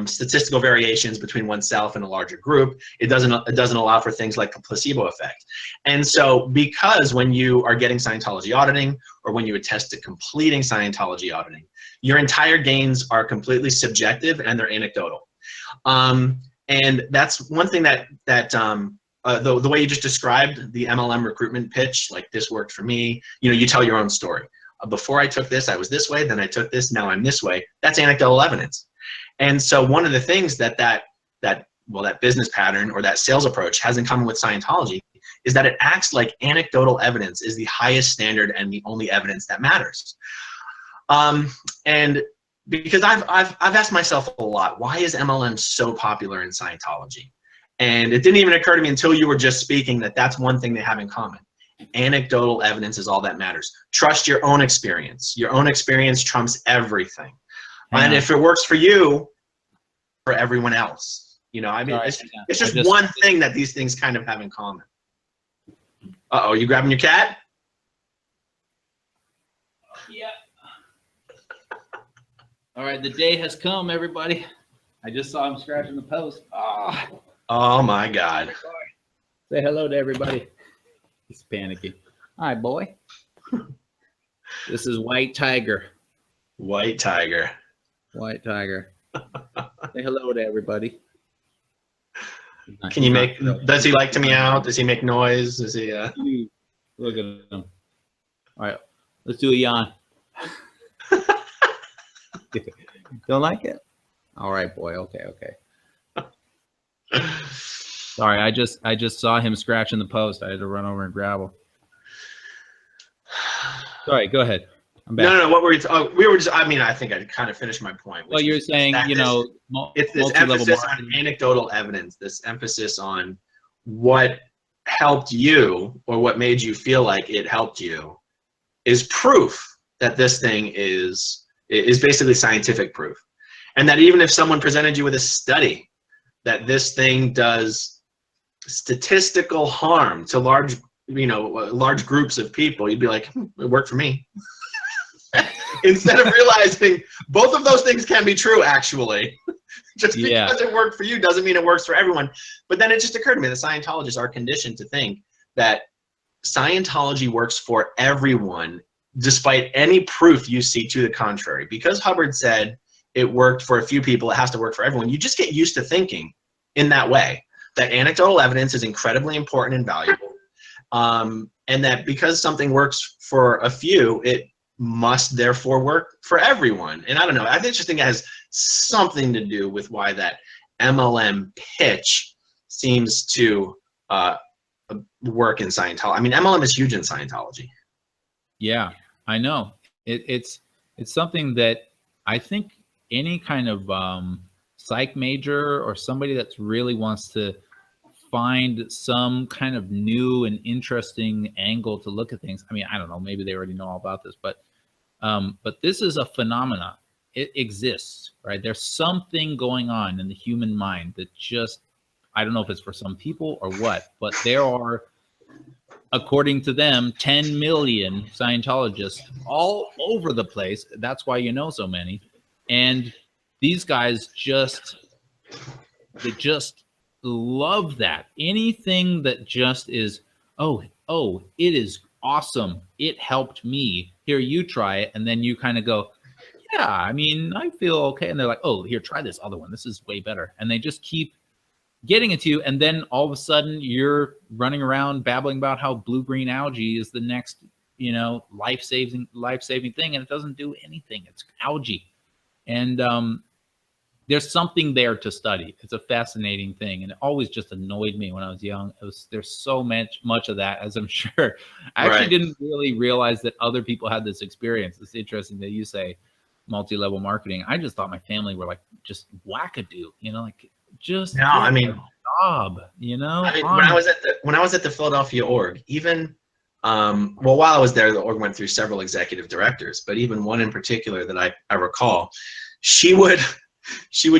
statistical variations between oneself and a larger group. It doesn't allow for things like the placebo effect. And so, because when you are getting Scientology auditing, or when you attest to completing Scientology auditing, your entire gains are completely subjective and they're anecdotal. And that's one thing that the way you just described the MLM recruitment pitch, like, this worked for me. You tell your own story. Before I took this, I was this way. Then I took this. Now I'm this way. That's anecdotal evidence. And so one of the things that business pattern or that sales approach has in common with Scientology is that it acts like anecdotal evidence is the highest standard and the only evidence that matters. And because I've asked myself a lot, why is MLM so popular in Scientology? And it didn't even occur to me until you were just speaking that that's one thing they have in common. Anecdotal evidence is all that matters. Trust your own experience. Your own experience trumps everything. And if it works for you, for everyone else, I mean, it's just one thing that these things kind of have in common. Uh-oh, you grabbing your cat? Yeah. All right, the day has come, everybody. I just saw him scratching the post. Oh my God. Say hello to everybody. He's panicking. Hi, boy. This is White Tiger. White Tiger. White Tiger. Say hello to everybody. Can you make, does he like to meow? Does he make noise? Does he, Look at him. All right, let's do a yawn. Don't like it? All right, boy. Okay. Sorry, I just saw him scratching the post. I had to run over and grab him. Sorry, go ahead. I'm back. No. What were we were just. I mean, I think I kind of finished my point. Well, you're saying, you know, It's this emphasis on anecdotal evidence. This emphasis on what helped you or what made you feel like it helped you is proof that this thing is basically scientific proof, and that even if someone presented you with a study that this thing does statistical harm to large groups of people, you'd be like, it worked for me. Instead of realizing both of those things can be true, actually. Just because it worked for you doesn't mean it works for everyone. But then it just occurred to me that Scientologists are conditioned to think that Scientology works for everyone, despite any proof you see to the contrary. Because Hubbard said it worked for a few people, it has to work for everyone. You just get used to thinking in that way, that anecdotal evidence is incredibly important and valuable, and that because something works for a few, it must therefore work for everyone. And I don't know, I just think it has something to do with why that MLM pitch seems to work in Scientology. I mean, MLM is huge in Scientology. Yeah, I know. It's something that I think any kind of psych major or somebody that's really wants to find some kind of new and interesting angle to look at things. I mean, I don't know, maybe they already know all about this, but this is a phenomenon. It exists, right? There's something going on in the human mind that just, I don't know if it's for some people or what, but there are, according to them, 10 million Scientologists all over the place. That's why you know so many. And these guys they just love that. Anything that just is, oh, it is awesome. It helped me. Here, you try it. And then you kind of go, yeah, I mean, I feel okay. And they're like, oh, here, try this other one. This is way better. And they just keep getting it to you. And then all of a sudden you're running around babbling about how blue-green algae is the next, you know, life-saving thing. And it doesn't do anything. It's algae. And there's something there to study. It's a fascinating thing. And it always just annoyed me when I was young. There's so much of that, as I'm sure. I actually didn't really realize that other people had this experience. It's interesting that you say multi-level marketing. I just thought my family were like just wackadoo, you know, like just no, I mean, job, you know. I mean, when I was at the Philadelphia org, even well, while I was there, the org went through several executive directors, but even one in particular that I recall, she would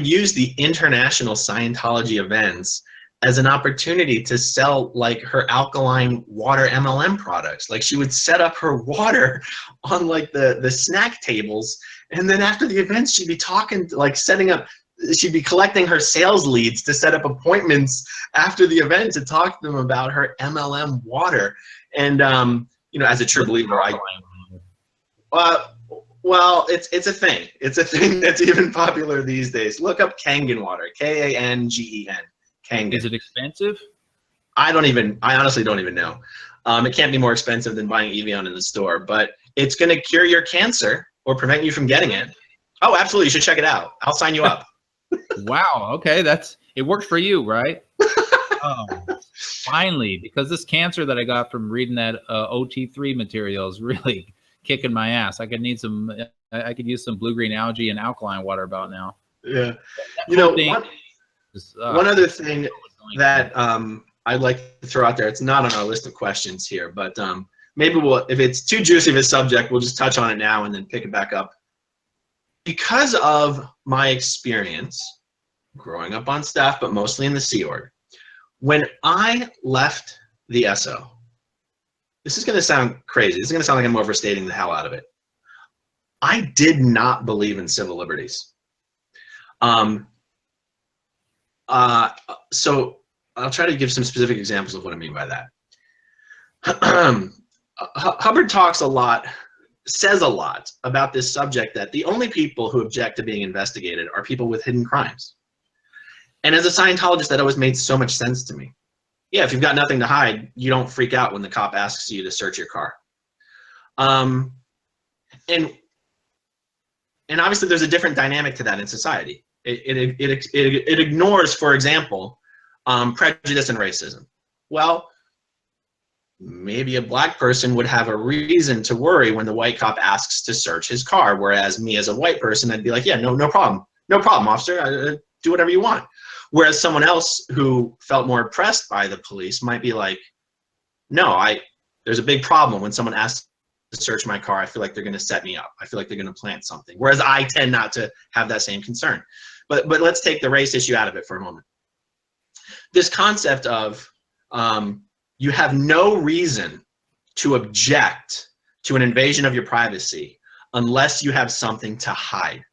use the international Scientology events as an opportunity to sell like her alkaline water MLM products. Like she would set up her water on like the snack tables, and then after the events, she'd be talking, like setting up, she'd be collecting her sales leads to set up appointments after the event to talk to them about her MLM water. And you know, as a true believer, well, it's a thing. It's a thing that's even popular these days. Look up Kangen water, Kangen. Kangen. Is it expensive? I honestly don't even know. It can't be more expensive than buying Evian in the store, but it's going to cure your cancer or prevent you from getting it. Oh, absolutely. You should check it out. I'll sign you up. Wow. Okay. It worked for you, right? Oh, finally, because this cancer that I got from reading that OT3 material is really kicking my ass. I could use some blue-green algae and alkaline water about now. Yeah. You know, one other thing that I'd like to throw out there, it's not on our list of questions here, but maybe if it's too juicy of a subject, we'll just touch on it now and then pick it back up. Because of my experience growing up on staff, but mostly in the Sea Org, when I left the SO, this is going to sound crazy. This is going to sound like I'm overstating the hell out of it. I did not believe in civil liberties. So I'll try to give some specific examples of what I mean by that. Hubbard says a lot about this subject, that the only people who object to being investigated are people with hidden crimes. And as a Scientologist, that always made so much sense to me. Yeah, if you've got nothing to hide, you don't freak out when the cop asks you to search your car. And obviously there's a different dynamic to that in society. It ignores, for example, prejudice and racism. Well, maybe a black person would have a reason to worry when the white cop asks to search his car, whereas me as a white person, I'd be like, yeah, no problem. No problem, officer. Do whatever you want. Whereas someone else who felt more oppressed by the police might be like, no, there's a big problem when someone asks to search my car. I feel like they're going to set me up. I feel like they're going to plant something. Whereas I tend not to have that same concern. But let's take the race issue out of it for a moment. This concept of you have no reason to object to an invasion of your privacy unless you have something to hide.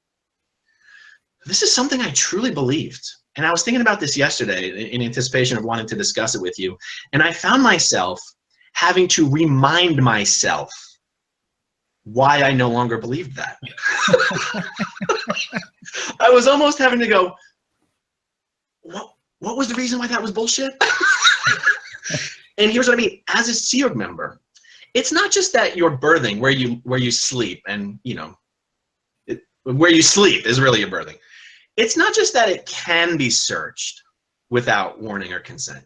This is something I truly believed. And I was thinking about this yesterday in anticipation of wanting to discuss it with you. And I found myself having to remind myself why I no longer believed that. I was almost having to go, what was the reason why that was bullshit? And here's what I mean. As a Sea Org member, it's not just that you're birthing where you sleep, and where you sleep is really your birthing. It's not just that it can be searched without warning or consent.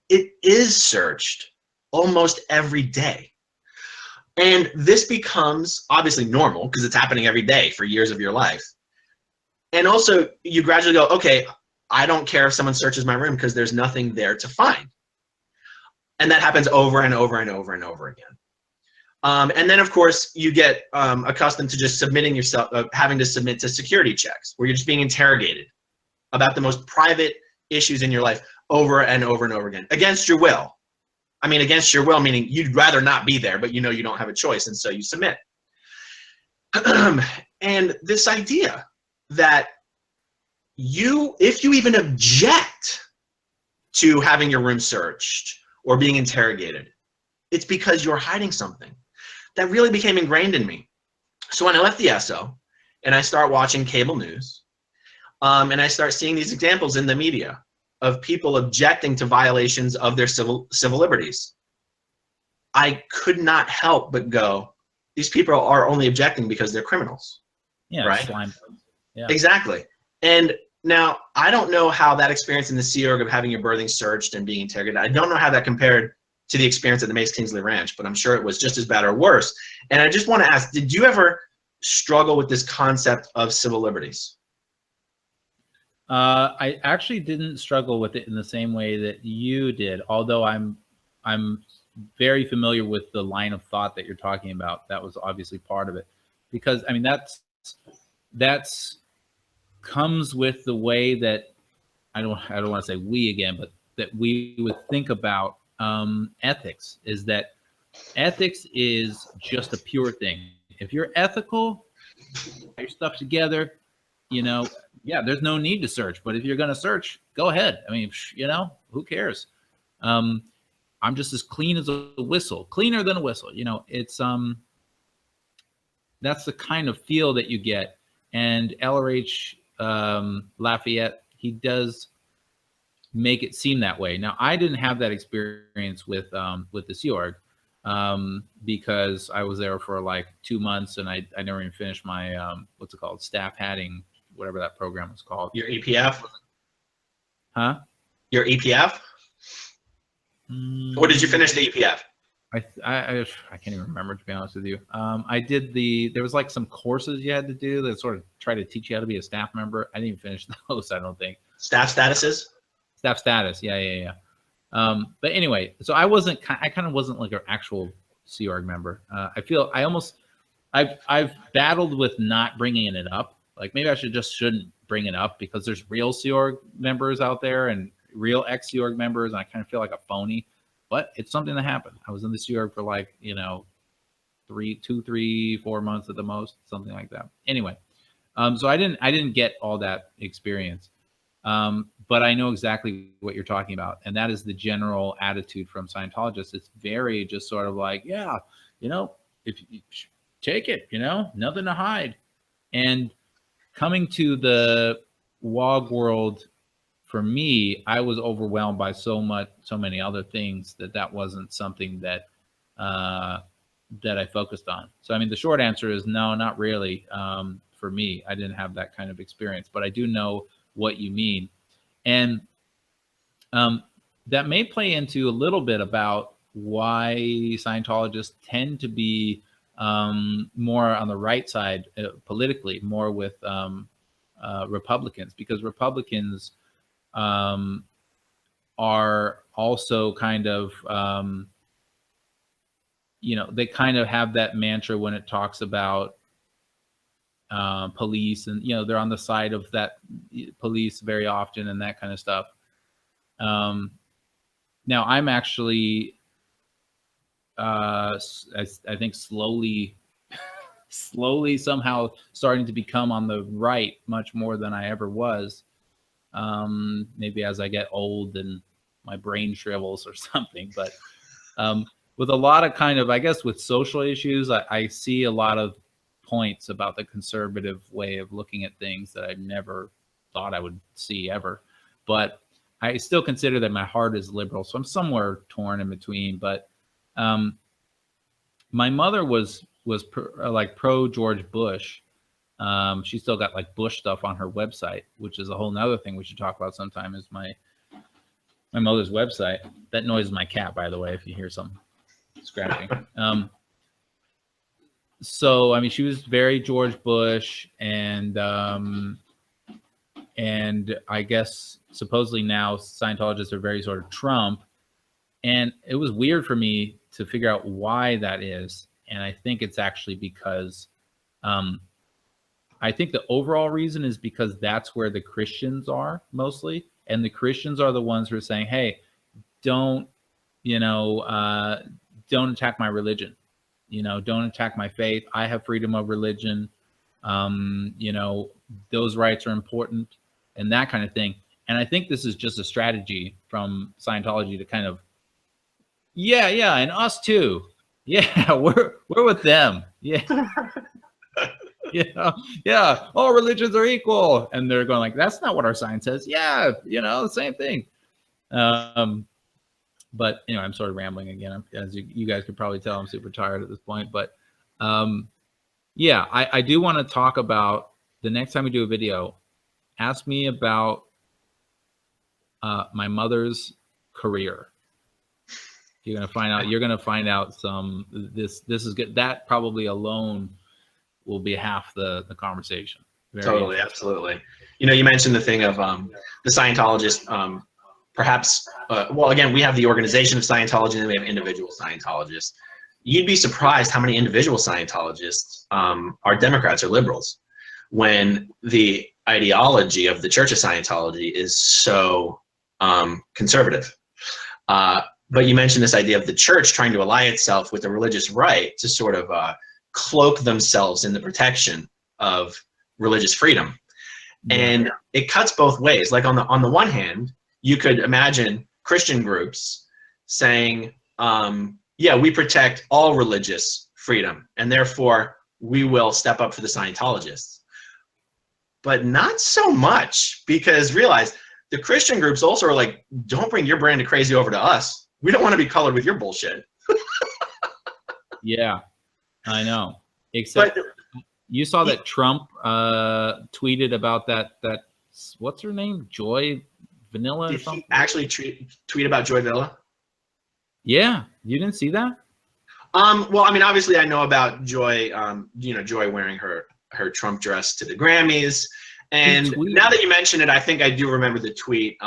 It is searched almost every day. And this becomes obviously normal because it's happening every day for years of your life. And also you gradually go, okay, I don't care if someone searches my room because there's nothing there to find. And that happens over and over and over and over again. And then, of course, you get accustomed to just submitting yourself, having to submit to security checks, where you're just being interrogated about the most private issues in your life over and over and over again, against your will. I mean, against your will, meaning you'd rather not be there, but you know you don't have a choice, and so you submit. And this idea that if you even object to having your room searched or being interrogated, it's because you're hiding something. That really became ingrained in me. So when I left the SO and I start watching cable news, and I start seeing these examples in the media of people objecting to violations of their civil liberties, I could not help but go, these people are only objecting because they're criminals. Yeah, right? Slime. Yeah. Exactly. And now, I don't know how that experience in the Sea Org of having your birthing searched and being interrogated, I don't know how that compared to the experience at the Mace Kingsley Ranch, but I'm sure it was just as bad or worse. And I just want to ask, did you ever struggle with this concept of civil liberties? I actually didn't struggle with it in the same way that you did, although I'm very familiar with the line of thought that you're talking about. That was obviously part of it, because I mean that's comes with the way that I don't want to say we again, but that we would think about ethics. Is that ethics is just a pure thing. If you're ethical, get your stuff together, yeah, there's no need to search. But if you're going to search, go ahead. I mean, who cares? I'm just as clean as a whistle, cleaner than a whistle. It's that's the kind of feel that you get. And LRH Lafayette, he does make it seem that way. Now, I didn't have that experience with the Sea Org because I was there for like 2 months and I never even finished my what's it called, staff hatting, whatever that program was called. Your EPF? Huh? Your EPF? Or did you finish the EPF? I can't even remember, to be honest with you. I did there was like some courses you had to do that sort of try to teach you how to be a staff member. I didn't even finish those, I don't think. Staff statuses? Staff status, yeah. But anyway, so I kind of wasn't like an actual Sea Org member. I've battled with not bringing it up. Like maybe I shouldn't bring it up because there's real Sea Org members out there and real ex-Sea Org members, and I kind of feel like a phony. But it's something that happened. I was in the Sea Org for like 2, 3, 4 months at the most, something like that. Anyway, so I didn't get all that experience. But I know exactly what you're talking about. And that is the general attitude from Scientologists. It's very just sort of like, yeah, if you take it, nothing to hide. And coming to the WOG world, for me, I was overwhelmed by so many other things that wasn't something that I focused on. So, I mean, the short answer is no, not really. For me, I didn't have that kind of experience, but I do know what you mean. And that may play into a little bit about why Scientologists tend to be more on the right side politically, more with Republicans, because Republicans are also kind of, they kind of have that mantra when it talks about police, and they're on the side of that police very often and that kind of stuff. Now I'm actually I think slowly somehow starting to become on the right much more than I ever was. Maybe as I get old and my brain shrivels or something, but with a lot of kind of, I guess, with social issues, I see a lot of points about the conservative way of looking at things that I never thought I would see ever. But I still consider that my heart is liberal, so I'm somewhere torn in between. But my mother was like pro George Bush. She still got like Bush stuff on her website, which is a whole nother thing we should talk about sometime, is my mother's website. That noise is my cat, by the way, if you hear some scratching. So, I mean, she was very George Bush, and I guess supposedly now Scientologists are very sort of Trump. And it was weird for me to figure out why that is. And I think it's actually because I think the overall reason is because that's where the Christians are mostly. And the Christians are the ones who are saying, hey, don't attack my religion. Don't attack my faith. I have freedom of religion. Those rights are important and that kind of thing. And I think this is just a strategy from Scientology to kind of, yeah, and us too. Yeah, we're with them. Yeah. Yeah, all religions are equal. And they're going like, that's not what our sign says. Yeah, the same thing. But anyway, I'm sort of rambling again. As you guys could probably tell, I'm super tired at this point. But yeah, I do want to talk about, the next time we do a video, ask me about my mother's career. You're gonna find out some. This is good. That probably alone will be half the conversation. Totally, absolutely. You mentioned the thing of the Scientologist. Perhaps, well, again, we have the organization of Scientology, and then we have individual Scientologists. You'd be surprised how many individual Scientologists are Democrats or liberals, when the ideology of the Church of Scientology is so conservative. But you mentioned this idea of the church trying to ally itself with the religious right to sort of cloak themselves in the protection of religious freedom. And it cuts both ways. Like on the one hand, you could imagine Christian groups saying, yeah, we protect all religious freedom, and therefore we will step up for the Scientologists. But not so much, because realize the Christian groups also are like, don't bring your brand of crazy over to us. We don't want to be colored with your bullshit. Yeah, I know. Except you saw that Trump tweeted about that what's her name? Joy Vanilla? Did he actually tweet about Joy Villa? Yeah, you didn't see that? Well, I mean, obviously I know about Joy, Joy wearing her Trump dress to the Grammys. And now that you mention it, I think I do remember the tweet.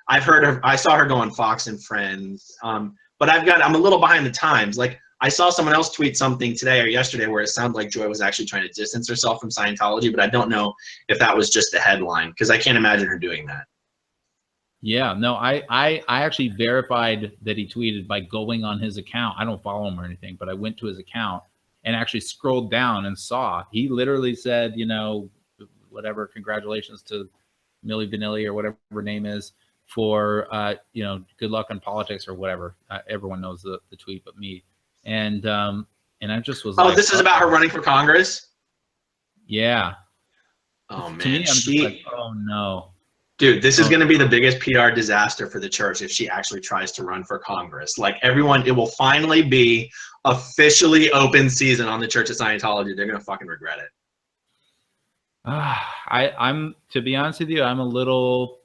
I saw her go on Fox and Friends. But I'm a little behind the times. Like, I saw someone else tweet something today or yesterday where it sounded like Joy was actually trying to distance herself from Scientology, but I don't know if that was just a headline, because I can't imagine her doing that. Yeah, no, I actually verified that he tweeted by going on his account. I don't follow him or anything, but I went to his account and actually scrolled down and saw he literally said, whatever, congratulations to Milli Vanilli or whatever her name is for, good luck in politics or whatever. Everyone knows the tweet but me. And I just was like, this is about her running for Congress? Yeah. Oh, man. To me, I'm just like, oh, no. Dude, this is going to be the biggest PR disaster for the church if she actually tries to run for Congress. Like, everyone, it will finally be officially open season on the Church of Scientology. They're going to fucking regret it. I'm to be honest with you, I'm a little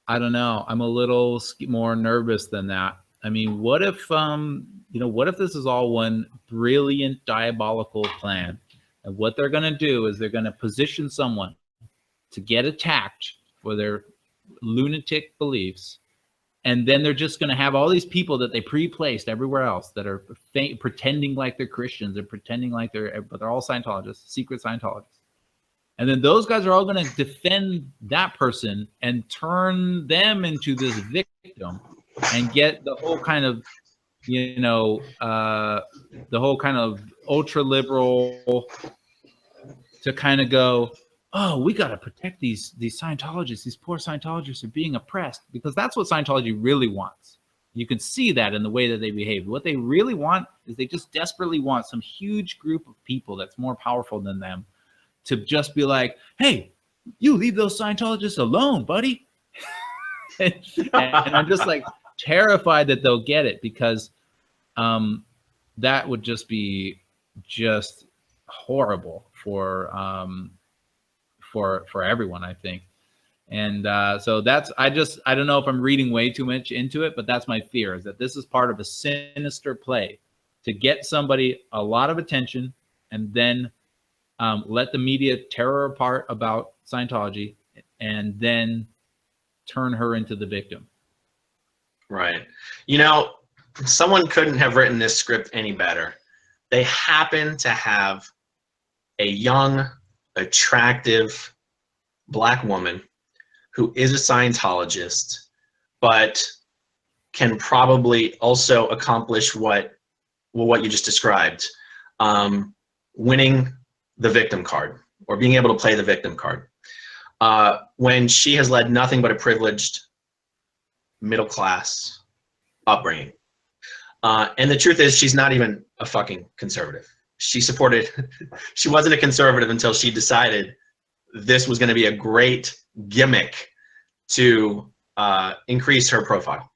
I don't know. I'm a little more nervous than that. I mean, what if, what if this is all one brilliant diabolical plan? And what they're going to do is they're going to position someone to get attacked for their lunatic beliefs. And then they're just going to have all these people that they pre-placed everywhere else that are pretending like they're Christians. They're pretending like but they're all Scientologists, secret Scientologists. And then those guys are all going to defend that person and turn them into this victim and get the whole kind of, the whole kind of ultra liberal to kind of go, oh, we got to protect these Scientologists. These poor Scientologists are being oppressed, because that's what Scientology really wants. You can see that in the way that they behave. What they really want is they just desperately want some huge group of people that's more powerful than them to just be like, hey, you leave those Scientologists alone, buddy. and I'm just like terrified that they'll get it, because that would just be just horrible for everyone, I think. And so I don't know if I'm reading way too much into it, but that's my fear, is that this is part of a sinister play to get somebody a lot of attention and then let the media tear her apart about Scientology and then turn her into the victim. Right. Someone couldn't have written this script any better. They happen to have a young, attractive Black woman who is a Scientologist, but can probably also accomplish what you just described, winning the victim card, or being able to play the victim card, when she has led nothing but a privileged middle-class upbringing. And the truth is, she's not even a fucking conservative. She wasn't a conservative until she decided this was going to be a great gimmick to increase her profile.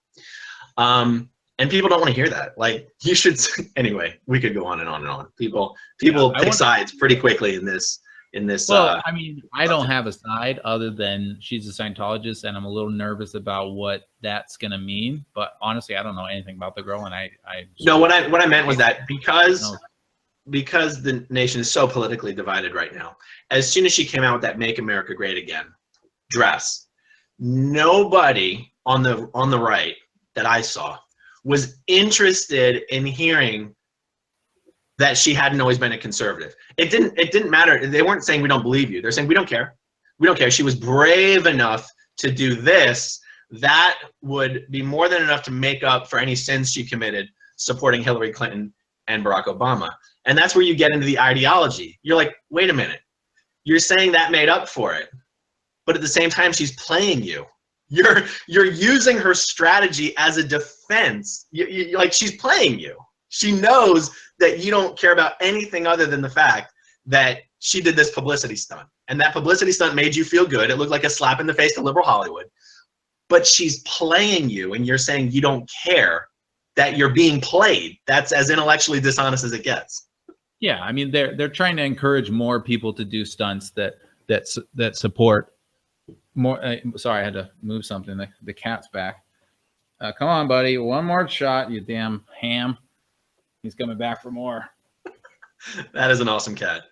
And people don't want to hear that. Like, you should, anyway, we could go on and on and on. People pick sides pretty quickly in this. Well, I mean, I don't have a side other than she's a Scientologist, and I'm a little nervous about what that's going to mean. But honestly, I don't know anything about the girl, and no, what I meant was that because the nation is so politically divided right now, as soon as she came out with that "Make America Great Again" dress, nobody on the right that I saw was interested in hearing that she hadn't always been a conservative. It didn't matter. They weren't saying we don't believe you. They're saying we don't care. We don't care. She was brave enough to do this. That would be more than enough to make up for any sins she committed supporting Hillary Clinton and Barack Obama. And that's where you get into the ideology. You're like, wait a minute. You're saying that made up for it, but at the same time, she's playing you. You're using her strategy as a defense. Like, she's playing you. She knows that you don't care about anything other than the fact that she did this publicity stunt. And that publicity stunt made you feel good. It looked like a slap in the face to liberal Hollywood. But she's playing you, and you're saying you don't care that you're being played. That's as intellectually dishonest as it gets. Yeah, I mean, they're trying to encourage more people to do stunts that support more. Sorry, I had to move something. The cat's back. Come on, buddy. One more shot, you damn ham. He's coming back for more. That is an awesome cat.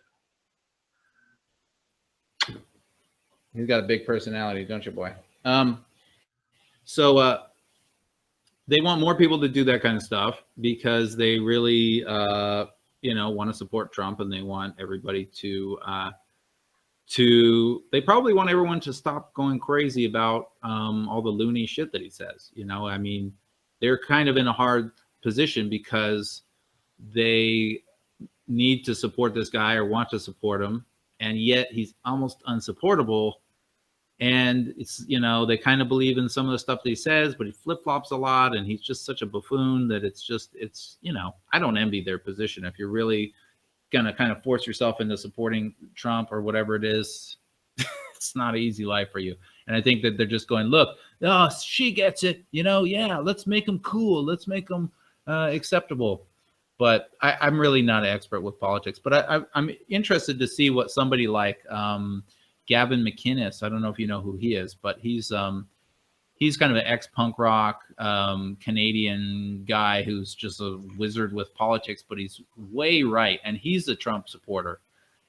He's got a big personality, don't you, boy? So they want more people to do that kind of stuff because they really, want to support Trump, and they want everybody to. They probably want everyone to stop going crazy about all the loony shit that he says. I mean, they're kind of in a hard position because they need to support this guy or want to support him, and yet he's almost unsupportable. And it's, they kind of believe in some of the stuff that he says, but he flip-flops a lot, and he's just such a buffoon that it's I don't envy their position. If you're really gonna kind of force yourself into supporting Trump or whatever it is, it's not an easy life for you. And I think that they're just going, look, oh, she gets it, yeah, let's make him cool, let's make him acceptable. But I'm really not an expert with politics, but I'm interested to see what somebody like Gavin McInnes, I don't know if you know who he is, but he's he's kind of an ex-punk rock Canadian guy who's just a wizard with politics, but he's way right, and he's a Trump supporter,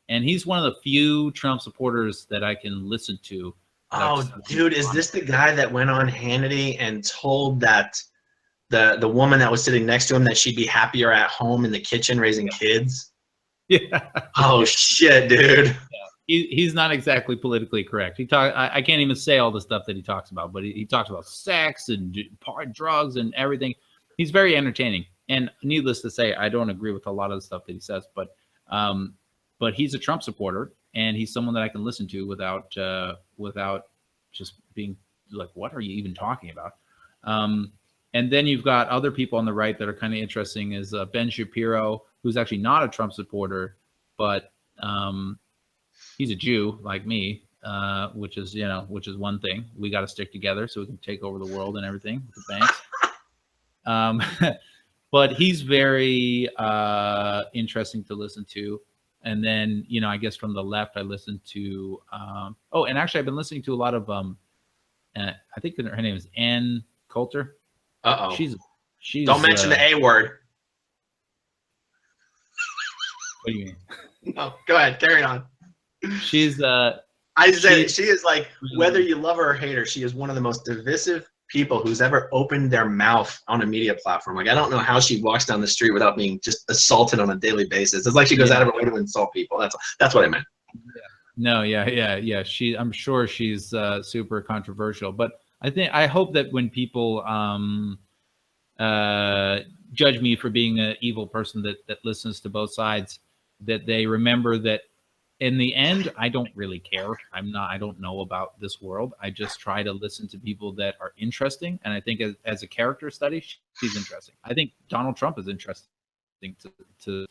and he's one of the few Trump supporters that I can listen to. Oh, dude, is this the guy that went on Hannity and told that the woman that was sitting next to him that she'd be happier at home in the kitchen raising kids? Yeah. Oh shit, dude. Yeah. He's not exactly politically correct. I can't even say all the stuff that he talks about, but he talks about sex and drugs and everything. He's very entertaining. And needless to say, I don't agree with a lot of the stuff that he says, but he's a Trump supporter, and he's someone that I can listen to without just being like, what are you even talking about? And then you've got other people on the right that are kind of interesting, is Ben Shapiro, who's actually not a Trump supporter, but he's a Jew like me, which is one thing. We got to stick together so we can take over the world and everything with the banks. But he's very interesting to listen to. And then, I guess from the left, I listen to, and actually I've been listening to a lot of, I think her name is Ann Coulter. Uh-oh. She's Don't mention the A word. What do you mean? No, go ahead, carry on. She's I say she is like, whether you love her or hate her, she is one of the most divisive people who's ever opened their mouth on a media platform. Like, I don't know how she walks down the street without being just assaulted on a daily basis. It's like she goes out of her way to insult people. That's what I meant. Yeah. No, yeah. I'm sure she's super controversial, but I hope that when people judge me for being an evil person that listens to both sides, that they remember that in the end, I don't really care. I don't know about this world. I just try to listen to people that are interesting. And I think as a character study, she's interesting. I think Donald Trump is interesting to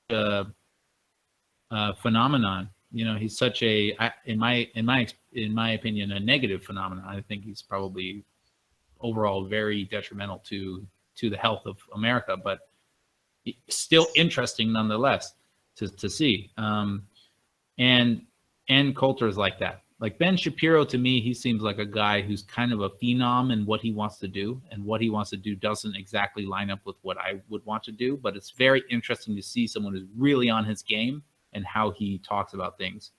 the phenomenon. He's such in my opinion, a negative phenomenon. I think he's probably overall very detrimental to the health of America, but still interesting nonetheless to see. And Coulter is like that. Like Ben Shapiro, to me, he seems like a guy who's kind of a phenom in what he wants to do, and what he wants to do doesn't exactly line up with what I would want to do, but it's very interesting to see someone who's really on his game and how he talks about things.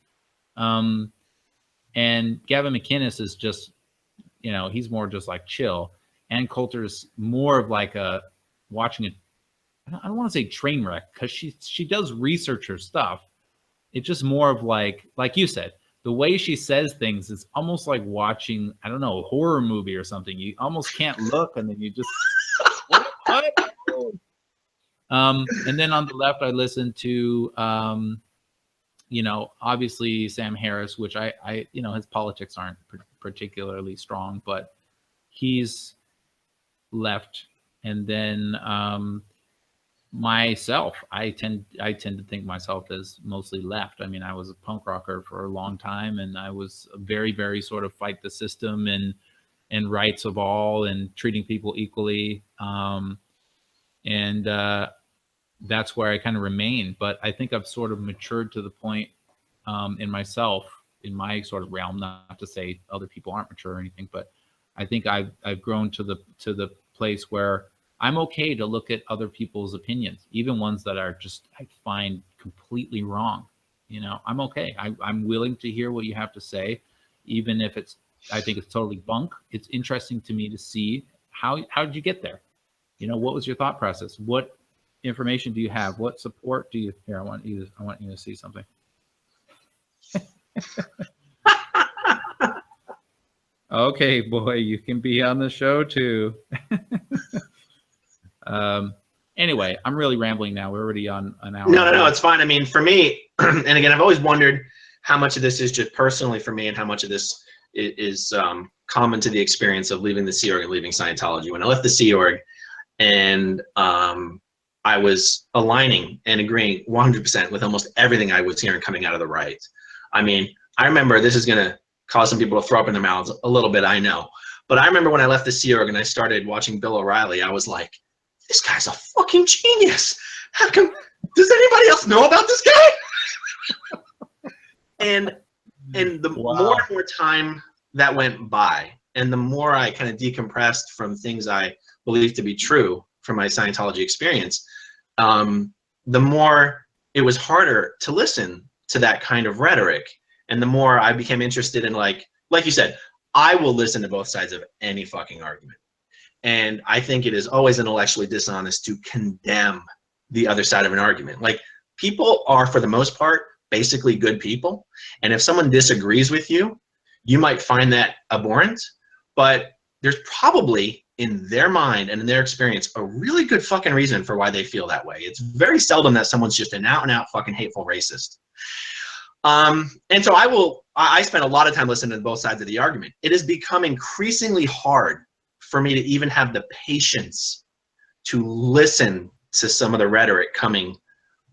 And Gavin McInnes is just, he's more just like chill. And Coulter's more of like watching a, I don't want to say train wreck, because she does research her stuff. It's just more of like you said, the way she says things is almost like watching, I don't know, a horror movie or something. You almost can't look, and then you just what? And then on the left, I listen to obviously Sam Harris, which I his politics aren't particularly strong, but he's left. And then myself, I tend to think myself as mostly left. I mean, I was a punk rocker for a long time, and I was very, very sort of fight the system and rights of all and treating people equally. And that's where I kind of remain. But I think I've sort of matured to the point in myself, in my sort of realm, not to say other people aren't mature or anything, but I think I've grown to the place where I'm okay to look at other people's opinions, even ones that are just, I find completely wrong. I'm okay. I'm willing to hear what you have to say, even if I think it's totally bunk. It's interesting to me to see how did you get there? What was your thought process? What information do you have? What support do you, here, I want you to see something. Okay, boy, you can be on the show too. Anyway, I'm really rambling now. We're already on an hour. No, it's fine. I mean, for me, and again, I've always wondered how much of this is just personally for me and how much of this is common to the experience of leaving the Sea Org and leaving Scientology. When I left the Sea Org, and I was aligning and agreeing 100% with almost everything I was hearing coming out of the right. I mean, I remember, this is going to cause some people to throw up in their mouths a little bit, I know. But I remember when I left the Sea Org and I started watching Bill O'Reilly, I was like, this guy's a fucking genius. How come, does anybody else know about this guy? and the more and more time that went by, and the more I kind of decompressed from things I believed to be true from my Scientology experience, the more it was harder to listen to that kind of rhetoric. And the more I became interested in, like you said, I will listen to both sides of any fucking argument. And I think it is always intellectually dishonest to condemn the other side of an argument. Like, people are, for the most part, basically good people. And if someone disagrees with you, you might find that abhorrent, but there's probably, in their mind and in their experience, a really good fucking reason for why they feel that way. It's very seldom that someone's just an out and out fucking hateful racist. And so I spent a lot of time listening to both sides of the argument. It has become increasingly hard for me to even have the patience to listen to some of the rhetoric coming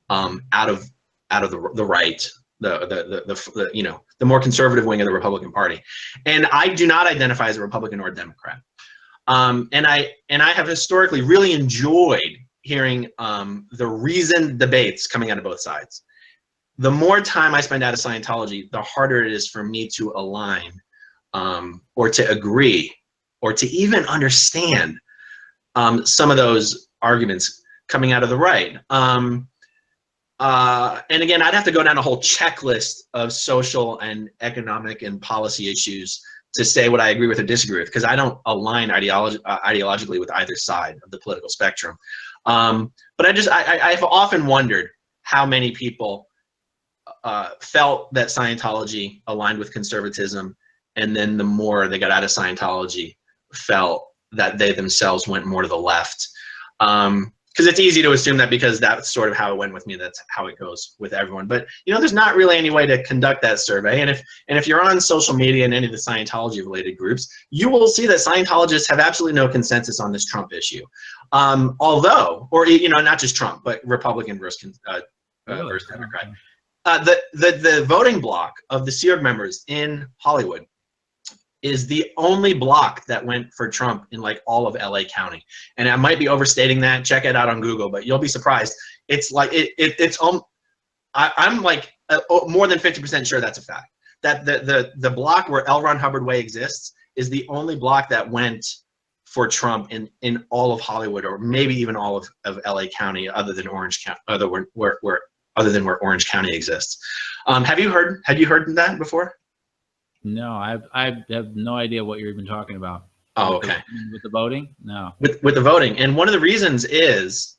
out of the right, the you know, the more conservative wing of the Republican Party. And I do not identify as a Republican or a Democrat. And I have historically really enjoyed hearing the reasoned debates coming out of both sides. The more time I spend out of Scientology, the harder it is for me to align or to agree or to even understand some of those arguments coming out of the right. And again, I'd have to go down a whole checklist of social and economic and policy issues to say what I agree with or disagree with, because I don't align ideologically with either side of the political spectrum. But I've often wondered how many people felt that Scientology aligned with conservatism, and then the more they got out of Scientology, felt that they themselves went more to the left. Because it's easy to assume that because that's sort of how it went with me, that's how it goes with everyone. But you know, there's not really any way to conduct that survey. And if you're on social media and any of the Scientology related groups, you will see that Scientologists have absolutely no consensus on this Trump issue. Although, or you know, not just Trump, but Republican versus Democrat. The voting bloc of the Sea Org members in Hollywood is the only block that went for Trump in like all of LA County. And I might be overstating that. Check it out on Google, but you'll be surprised. It's like I'm like more than 50% sure that's a fact. That the block where L. Ron Hubbard Way exists is the only block that went for Trump in all of Hollywood, or maybe even all of LA County, other than Orange County, other than where Orange County exists. Have you heard that before? No, I have no idea what you're even talking about. Oh, okay. With the voting? No. With the voting. And one of the reasons is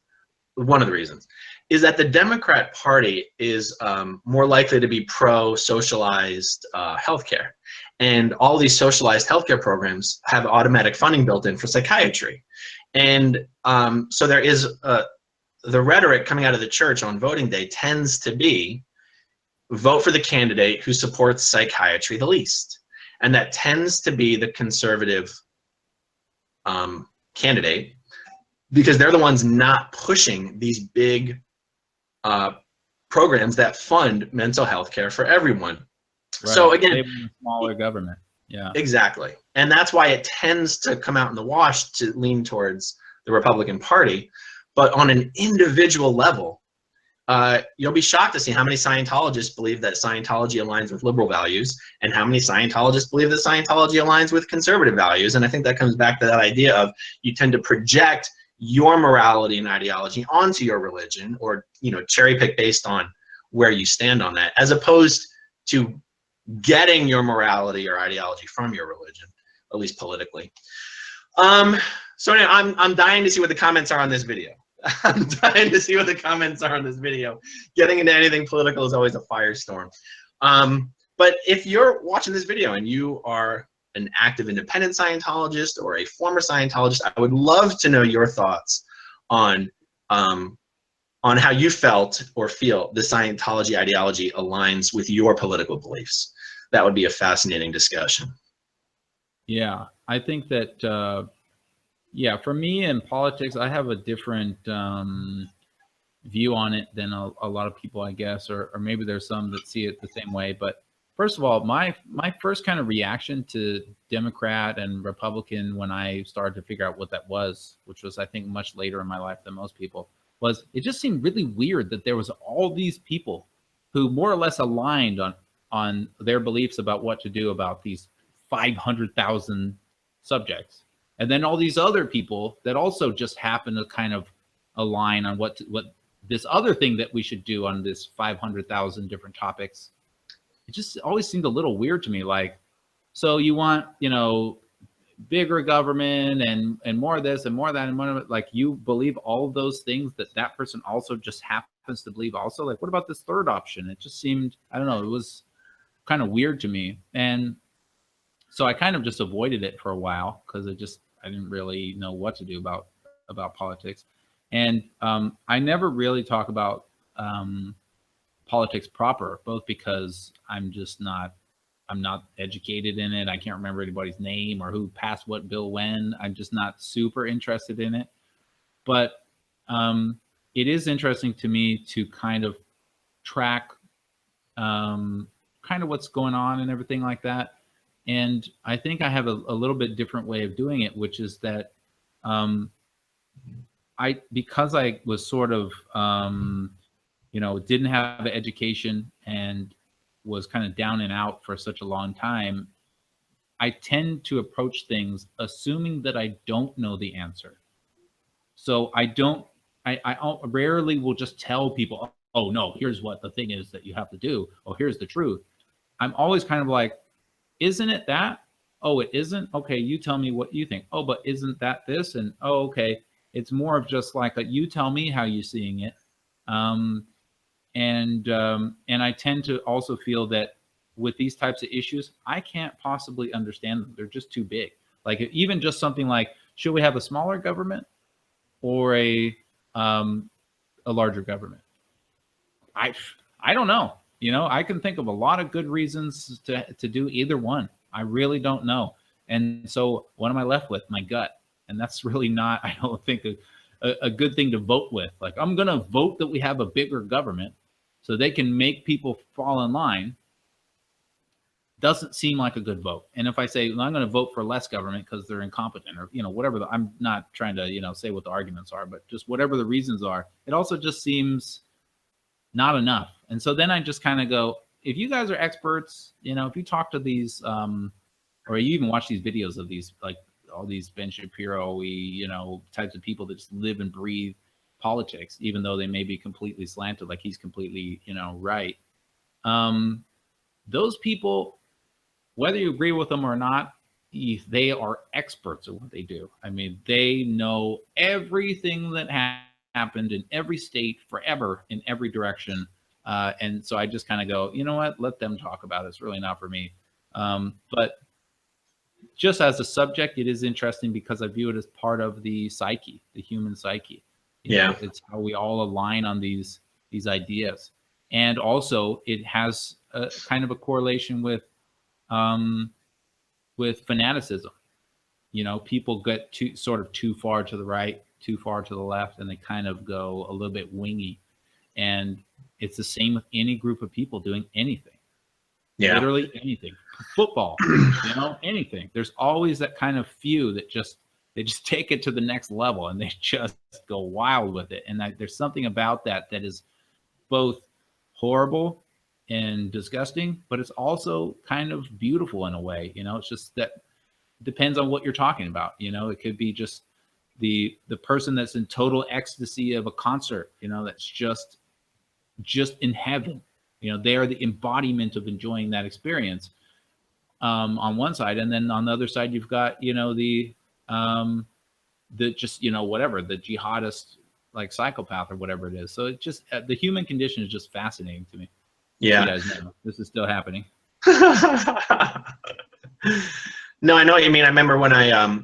that the Democrat Party is more likely to be pro-socialized healthcare. And all these socialized healthcare programs have automatic funding built in for psychiatry. And so there is the rhetoric coming out of the church on voting day tends to be, vote for the candidate who supports psychiatry the least. And that tends to be the conservative candidate, because they're the ones not pushing these big programs that fund mental health care for everyone. Right. So again, smaller government. Yeah, exactly. And that's why it tends to come out in the wash to lean towards the Republican Party. But on an individual level, you'll be shocked to see how many Scientologists believe that Scientology aligns with liberal values, and how many Scientologists believe that Scientology aligns with conservative values. And I think that comes back to that idea of you tend to project your morality and ideology onto your religion, or you know, cherry pick based on where you stand on that, as opposed to getting your morality or ideology from your religion, at least politically. So anyway, I'm dying to see what the comments are on this video. I'm dying to see what the comments are on this video. Getting into anything political is always a firestorm. But if you're watching this video and you are an active independent Scientologist or a former Scientologist, I would love to know your thoughts on how you felt or feel the Scientology ideology aligns with your political beliefs. That would be a fascinating discussion. Yeah, I think that yeah, for me in politics, I have a different view on it than a lot of people, I guess, or maybe there's some that see it the same way. But first of all, my first kind of reaction to Democrat and Republican when I started to figure out what that was, which was I think much later in my life than most people, was it just seemed really weird that there was all these people who more or less aligned on their beliefs about what to do about these 500,000 subjects. And then all these other people that also just happen to kind of align on what this other thing that we should do on this 500,000 different topics. It just always seemed a little weird to me. Like, so you want, you know, bigger government and more of this and more of that and more of it. Like, you believe all of those things that person also just happens to believe also. Like, what about this third option? It just seemed, I don't know, it was kind of weird to me. And so I kind of just avoided it for a while because I didn't really know what to do about politics. And I never really talk about politics proper, both because I'm not educated in it. I can't remember anybody's name or who passed what bill when. I'm just not super interested in it. But it is interesting to me to kind of track kind of what's going on and everything like that. And I think I have a little bit different way of doing it, which is that because I was sort of, you know, didn't have an education and was kind of down and out for such a long time, I tend to approach things assuming that I don't know the answer. So I rarely will just tell people, oh no, here's what the thing is that you have to do. Oh, here's the truth. I'm always kind of like, isn't it that? Oh, it isn't? Okay, you tell me what you think. Oh, but isn't that this? And oh, okay. It's more of just like you tell me how you're seeing it. And I tend to also feel that with these types of issues, I can't possibly understand them. They're just too big. Like, even just something like, should we have a smaller government or a larger government? I don't know. You know, I can think of a lot of good reasons to do either one. I really don't know. And so what am I left with? My gut. And that's really not, I don't think, a good thing to vote with. Like, I'm going to vote that we have a bigger government so they can make people fall in line. Doesn't seem like a good vote. And if I say, well, I'm going to vote for less government because they're incompetent, or, you know, whatever, I'm not trying to, you know, say what the arguments are, but just whatever the reasons are, it also just seems not enough. And so then I just kind of go, if you guys are experts, you know, if you talk to these, or you even watch these videos of these, like all these Ben Shapiro, you know, types of people that just live and breathe politics, even though they may be completely slanted, like he's completely, you know, right. Those people, whether you agree with them or not, they are experts at what they do. I mean, they know everything that happened in every state forever in every direction. And so I just kind of go, you know what, let them talk about it. It's really not for me. But just as a subject, it is interesting because I view it as part of the psyche, the human psyche. You know, it's how we all align on these ideas. And also it has a kind of a correlation with fanaticism. You know, people get too far to the right, too far to the left, and they kind of go a little bit wingy. And it's the same with any group of people doing anything. Yeah. Literally anything. Football, you know, anything. There's always that kind of few that they just take it to the next level and they just go wild with it. And there's something about that is both horrible and disgusting, but it's also kind of beautiful in a way. You know, it's just that it depends on what you're talking about. You know, it could be just the person that's in total ecstasy of a concert, you know, that's just in heaven. You know, they are the embodiment of enjoying that experience on one side. And then on the other side, you've got, you know, the just, you know, whatever, the jihadist, like psychopath or whatever it is. So it just, the human condition is just fascinating to me. Yeah. You guys know this is still happening. No, I know what you mean. I remember when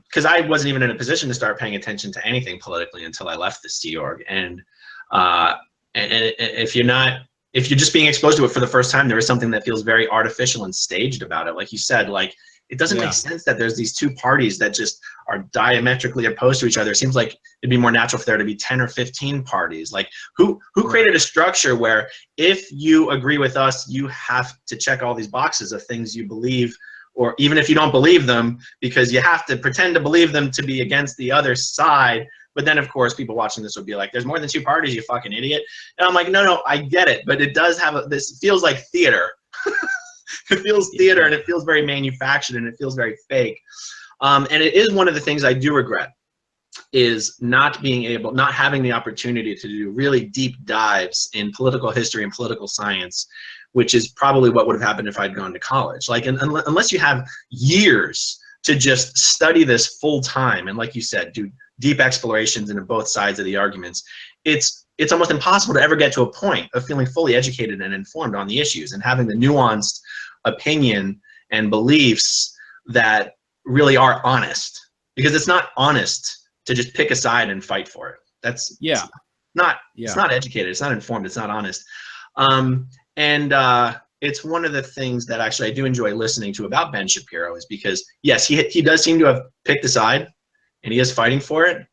because I wasn't even in a position to start paying attention to anything politically until I left the Sea Org. And if you're just being exposed to it for the first time, there is something that feels very artificial and staged about it. Like you said, like it doesn't make sense that there's these two parties that just are diametrically opposed to each other. It seems like it'd be more natural for there to be 10 or 15 parties. Like who created a structure where if you agree with us, you have to check all these boxes of things you believe, or even if you don't believe them, because you have to pretend to believe them to be against the other side. But then, of course, people watching this will be like, there's more than two parties, you fucking idiot. And I'm like, no, I get it. But it does have this feels like theater. It feels theater, and it feels very manufactured, and it feels very fake. And it is one of the things I do regret, is not having the opportunity to do really deep dives in political history and political science, which is probably what would have happened if I'd gone to college. Like, unless you have years to just study this full time, and like you said, do deep explorations into both sides of the arguments, it's almost impossible to ever get to a point of feeling fully educated and informed on the issues and having the nuanced opinion and beliefs that really are honest. Because it's not honest to just pick a side and fight for it. That's it's not educated, it's not informed, it's not honest. It's one of the things that actually I do enjoy listening to about Ben Shapiro, is because yes, he does seem to have picked a side and he is fighting for it,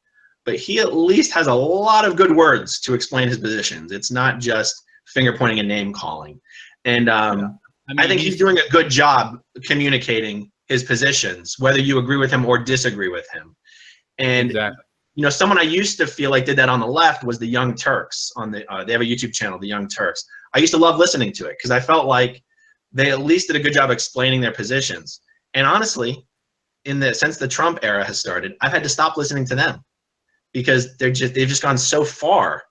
but he at least has a lot of good words to explain his positions. It's not just finger pointing and name calling. And I think he's doing a good job communicating his positions, whether you agree with him or disagree with him. And you know, someone I used to feel like did that on the left was the Young Turks. On the they have a YouTube channel, the Young Turks. I used to love listening to it because I felt like they at least did a good job explaining their positions. And honestly, since the Trump era has started, I've had to stop listening to them because they've just gone so far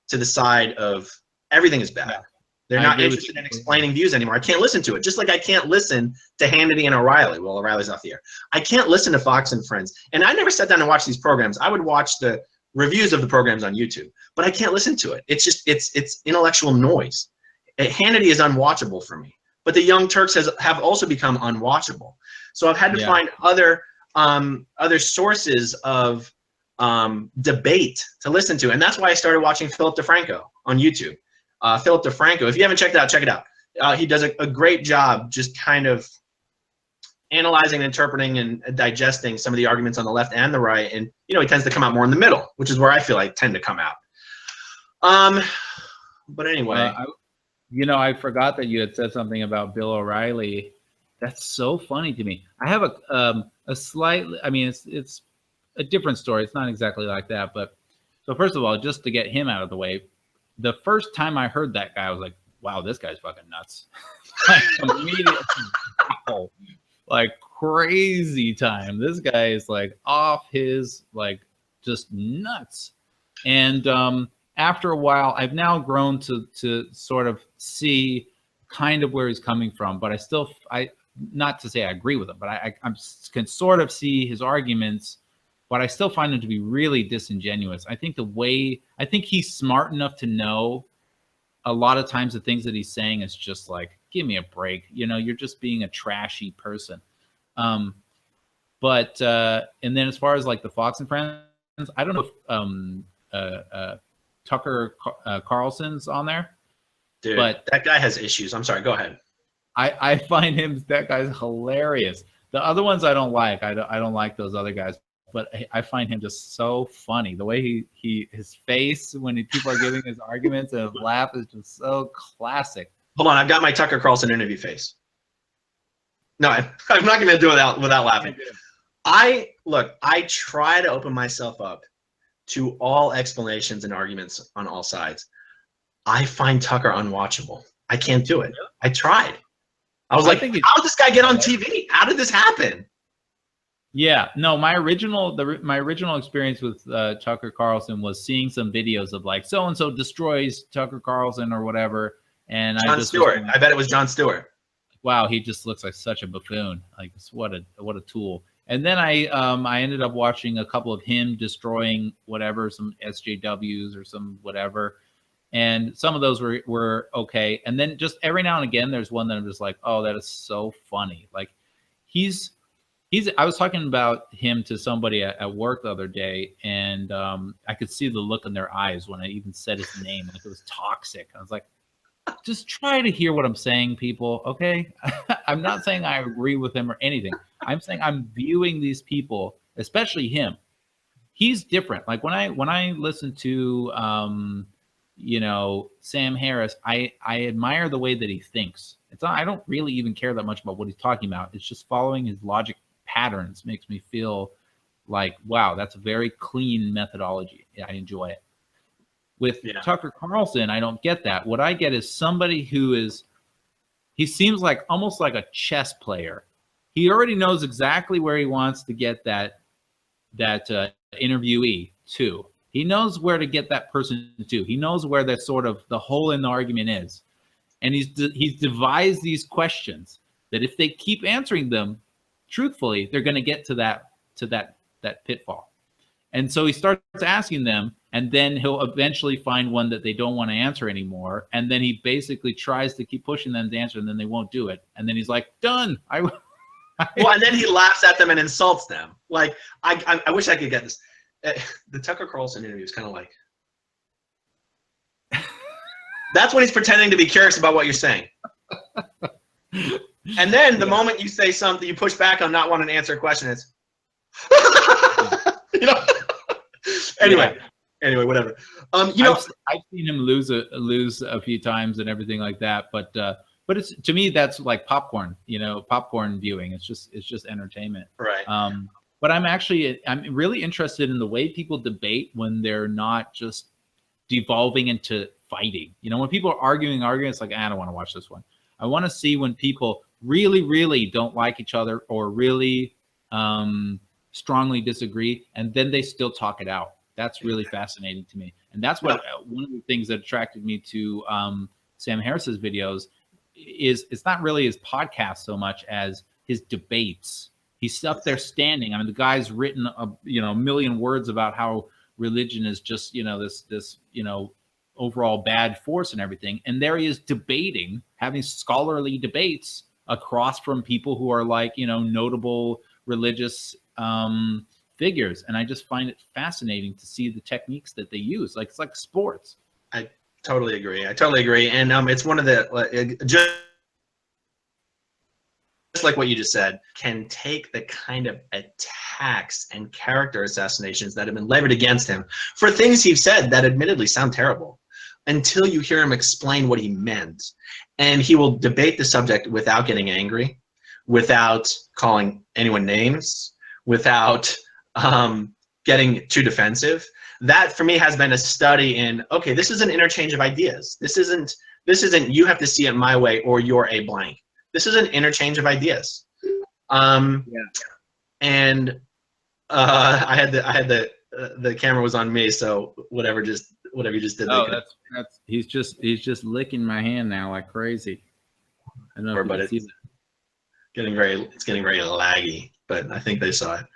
to the side of everything is bad. They're not interested in explaining views anymore. I can't listen to it. Just like I can't listen to Hannity and O'Reilly. Well, O'Reilly's off the air. I can't listen to Fox and Friends. And I never sat down and watched these programs. I would watch the reviews of the programs on YouTube, but I can't listen to it. It's just, it's intellectual noise. Hannity is unwatchable for me, but the Young Turks have also become unwatchable. So I've had to find other sources of debate to listen to. And that's why I started watching Philip DeFranco on YouTube. Philip DeFranco, if you haven't checked it out, check it out. He does a great job just kind of analyzing, interpreting, and digesting some of the arguments on the left and the right. And, you know, he tends to come out more in the middle, which is where I feel I tend to come out. But anyway. You know, I forgot that you had said something about Bill O'Reilly. That's so funny to me. I have a slightly, I mean, it's a different story. It's not exactly like that. But so first of all, just to get him out of the way, the first time I heard that guy, I was like, wow, this guy's fucking nuts. Like, immediately, wow, like crazy time. This guy is like off his, like, just nuts. And after a while, I've now grown to sort of see kind of where he's coming from, but not to say I agree with him, but I can sort of see his arguments, but I still find him to be really disingenuous. I think he's smart enough to know a lot of times the things that he's saying is just like, give me a break. You know, you're just being a trashy person. And then as far as like the Fox and Friends, I don't know if Tucker Carlson's on there. Dude, but that guy has issues. I'm sorry, go ahead. I find that guy's hilarious. The other ones I don't like. I don't like those other guys. But I find him just so funny. The way his face when people are giving his arguments and his laugh is just so classic. Hold on, I've got my Tucker Carlson interview face. No, I'm not going to do it without laughing. I try to open myself up to all explanations and arguments on all sides. I find Tucker unwatchable. I can't do it. I tried. I was like, how did this guy get on TV? How did this happen? Yeah, no, my original experience with Tucker Carlson was seeing some videos of like so-and-so destroys Tucker Carlson or whatever. And Jon Stewart. I bet it was Jon Stewart. Wow, he just looks like such a buffoon. Like, what a tool. And then I ended up watching a couple of him destroying whatever, some SJWs or some whatever. And some of those were okay. And then just every now and again, there's one that I'm just like, oh, that is so funny. Like I was talking about him to somebody at work the other day, and I could see the look in their eyes when I even said his name. Like, it was toxic. I was like, just try to hear what I'm saying, people, okay? I'm not saying I agree with him or anything. I'm saying I'm viewing these people, especially him. He's different. Like, when I listen to Sam Harris, I admire the way that he thinks. I don't really even care that much about what he's talking about. It's just following his logic patterns makes me feel like, wow, that's a very clean methodology. I enjoy it. With Tucker Carlson, I don't get that. What I get is somebody he seems like almost like a chess player, he already knows exactly where he wants to get that interviewee to. He knows where to get that person to. He knows where that sort of the hole in the argument is, and he's devised these questions that if they keep answering them truthfully, they're going to get to that pitfall. And so he starts asking them, and then he'll eventually find one that they don't want to answer anymore. And then he basically tries to keep pushing them to answer, and then they won't do it. And then he's like, done. Well, and then he laughs at them and insults them. Like, I wish I could get this. The Tucker Carlson interview is kind of like, that's when he's pretending to be curious about what you're saying. And then the moment you say something, you push back on not wanting to answer a question, it's, you know. Anyway, whatever. You know, I've seen him lose a few times and everything like that, but it's, to me, that's like popcorn, you know, popcorn viewing. It's just entertainment. Right. But I'm really interested in the way people debate when they're not just devolving into fighting. You know, when people are arguing, it's like, I don't want to watch this one. I want to see when people really, really don't like each other or really strongly disagree, and then they still talk it out. That's really fascinating to me. And that's what one of the things that attracted me to Sam Harris's videos is, it's not really his podcast so much as his debates. He's up there standing. I mean, the guy's written a million words about how religion is just, this overall bad force and everything. And there he is debating, having scholarly debates across from people who are like, notable religious figures. And I just find it fascinating to see the techniques that they use. Like, it's like sports. I totally agree. And it's one of the, just like what you just said, can take the kind of attacks and character assassinations that have been levied against him for things he's said that admittedly sound terrible, until you hear him explain what he meant. And he will debate the subject without getting angry, without calling anyone names, without getting too defensive. That for me has been a study in, okay, this is an interchange of ideas. This isn't you have to see it my way or you're a blank. This is an interchange of ideas. And I had the camera was on me, so whatever you just did. Oh, that's he's just licking my hand now like crazy. I don't know if you can see that. It's getting very laggy, but I think they saw it.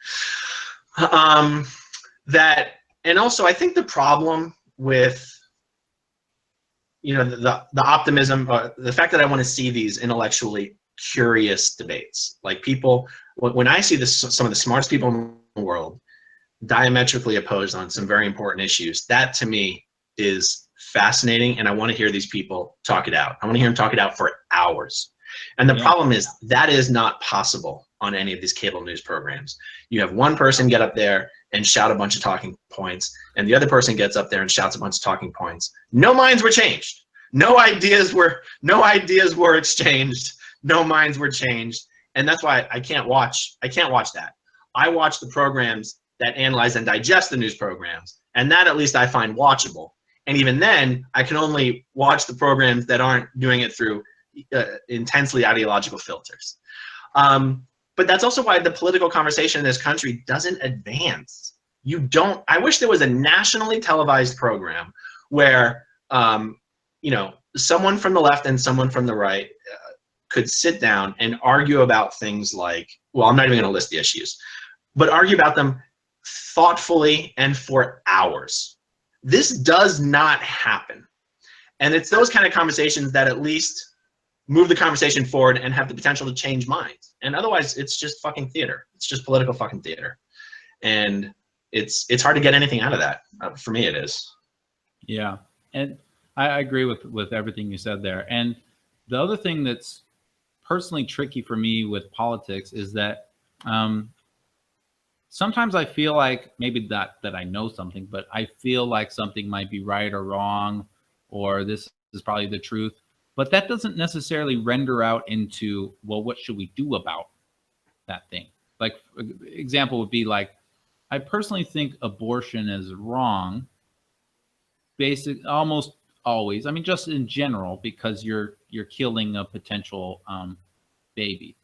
And also I think the problem with the optimism, the fact that I want to see these intellectually curious debates, like people, when I see some of the smartest people in the world diametrically opposed on some very important issues, that to me is fascinating, and I want to hear these people talk it out. I want to hear them talk it out for hours. And the problem is that is not possible on any of these cable news programs. You have one person get up there and shout a bunch of talking points, and the other person gets up there and shouts a bunch of talking points. No minds were changed. No ideas were exchanged. No minds were changed. And that's why I can't watch that. I watch the programs that analyze and digest the news programs, and that at least I find watchable. And even then, I can only watch the programs that aren't doing it through intensely ideological filters. But that's also why the political conversation in this country doesn't advance. I wish there was a nationally televised program where, someone from the left and someone from the right could sit down and argue about things like, well, I'm not even going to list the issues, but argue about them thoughtfully and for hours. This does not happen. And it's those kind of conversations that at least move the conversation forward and have the potential to change minds. And otherwise, it's just fucking theater. It's just political fucking theater. And it's hard to get anything out of that. For me, it is. Yeah. And I agree with everything you said there. And the other thing that's personally tricky for me with politics is that sometimes I feel like maybe that I know something, but I feel like something might be right or wrong, or this is probably the truth. But that doesn't necessarily render out into, well, what should we do about that thing? Like, example would be like, I personally think abortion is wrong. Almost always. I mean, just in general, because you're killing a potential baby.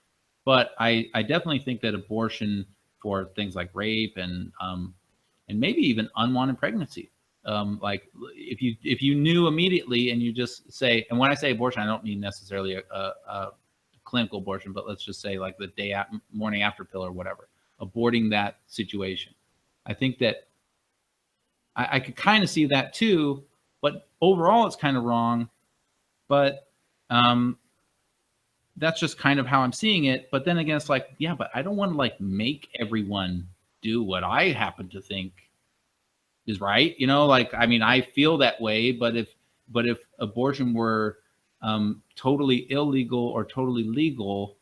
But I definitely think that abortion for things like rape and maybe even unwanted pregnancy, like if you knew immediately and you just say, and when I say abortion, I don't mean necessarily a clinical abortion, but let's just say like the morning after pill or whatever, aborting that situation. I think that I could kind of see that too, but overall it's kind of wrong. But that's just kind of how I'm seeing it. But then again, it's like, yeah, but I don't want to like make everyone do what I happen to think is right. You know, like, I mean, I feel that way, but if abortion were totally illegal or totally legal,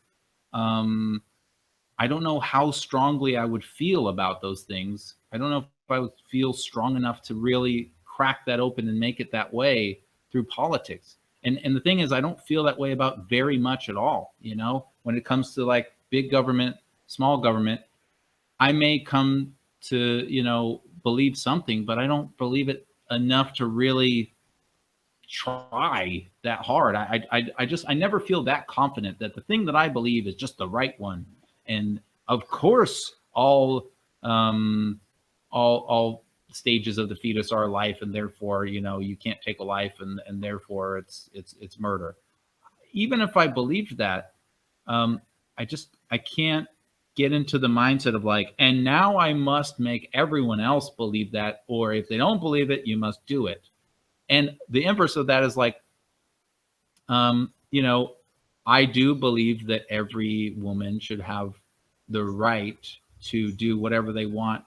I don't know how strongly I would feel about those things. I don't know if I would feel strong enough to really crack that open and make it that way through politics. And the thing is, I don't feel that way about very much at all. You know, when it comes to like big government, small government, I may come to, you know, believe something, but I don't believe it enough to really try that hard. I never feel that confident that the thing that I believe is just the right one. And of course, all stages of the fetus are life, and therefore, you know, you can't take a life, and therefore it's murder. Even if I believed that, I can't get into the mindset of like, and now I must make everyone else believe that, or if they don't believe it, you must do it. And the inverse of that is like, you know, I do believe that every woman should have the right to do whatever they want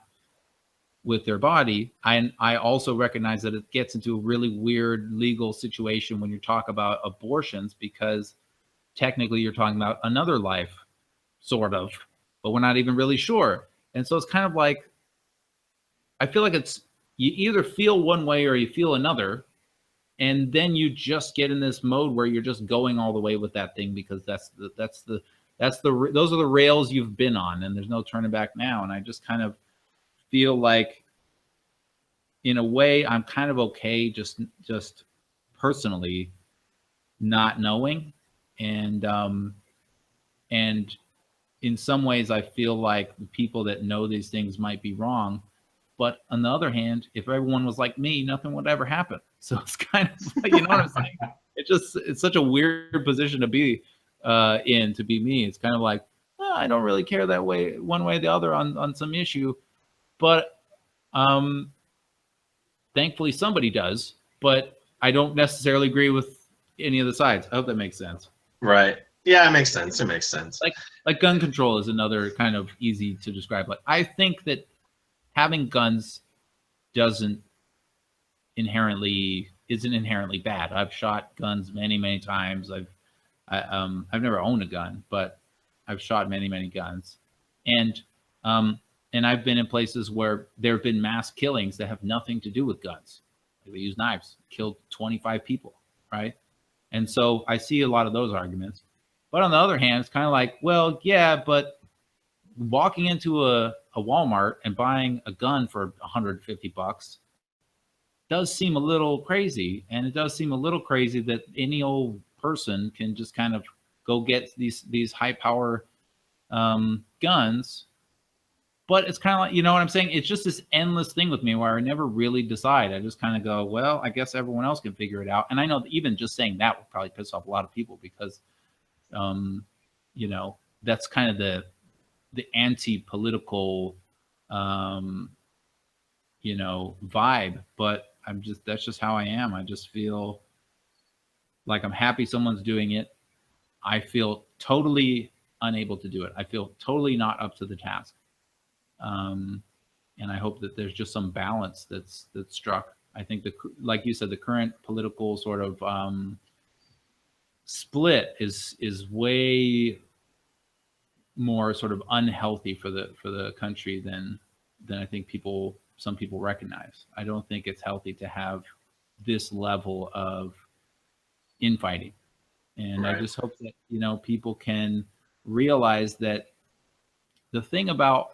with their body. I also recognize that it gets into a really weird legal situation when you talk about abortions, because technically you're talking about another life, sort of, but we're not even really sure. And so it's kind of like, I feel like it's, you either feel one way or you feel another, and then you just get in this mode where you're just going all the way with that thing, because those are the rails you've been on, and there's no turning back now. And I just kind of feel like, in a way, I'm kind of okay just personally not knowing. And in some ways I feel like the people that know these things might be wrong. But on the other hand, if everyone was like me, nothing would ever happen. So it's kind of like, you know what I'm saying? It's such a weird position to be in, to be me. It's kind of like, oh, I don't really care that way, one way or the other on some issue. But thankfully somebody does. But I don't necessarily agree with any of the sides. I hope that makes sense. Right. Yeah, it makes sense. It makes sense. Like gun control is another kind of easy to describe. Like, I think that having guns isn't inherently bad. I've shot guns many times. I've never owned a gun, but I've shot many guns, and I've been in places where there have been mass killings that have nothing to do with guns. Like, they use knives, killed 25 people, right? And so I see a lot of those arguments. But on the other hand, it's kind of like, well, yeah, but walking into a Walmart and buying a gun for $150 does seem a little crazy. And it does seem a little crazy that any old person can just kind of go get these high power guns. But it's kind of like, you know what I'm saying? It's just this endless thing with me where I never really decide. I just kind of go, well, I guess everyone else can figure it out. And I know that even just saying that will probably piss off a lot of people, because, you know, that's kind of the anti-political, you know, vibe. But that's just how I am. I just feel like I'm happy someone's doing it. I feel totally unable to do it. I feel totally not up to the task. And I hope that there's just some balance that's struck. I think like you said, the current political sort of split is way more sort of unhealthy for the country than I think some people recognize. I don't think it's healthy to have this level of infighting. And right. I just hope that, you know, people can realize that the thing about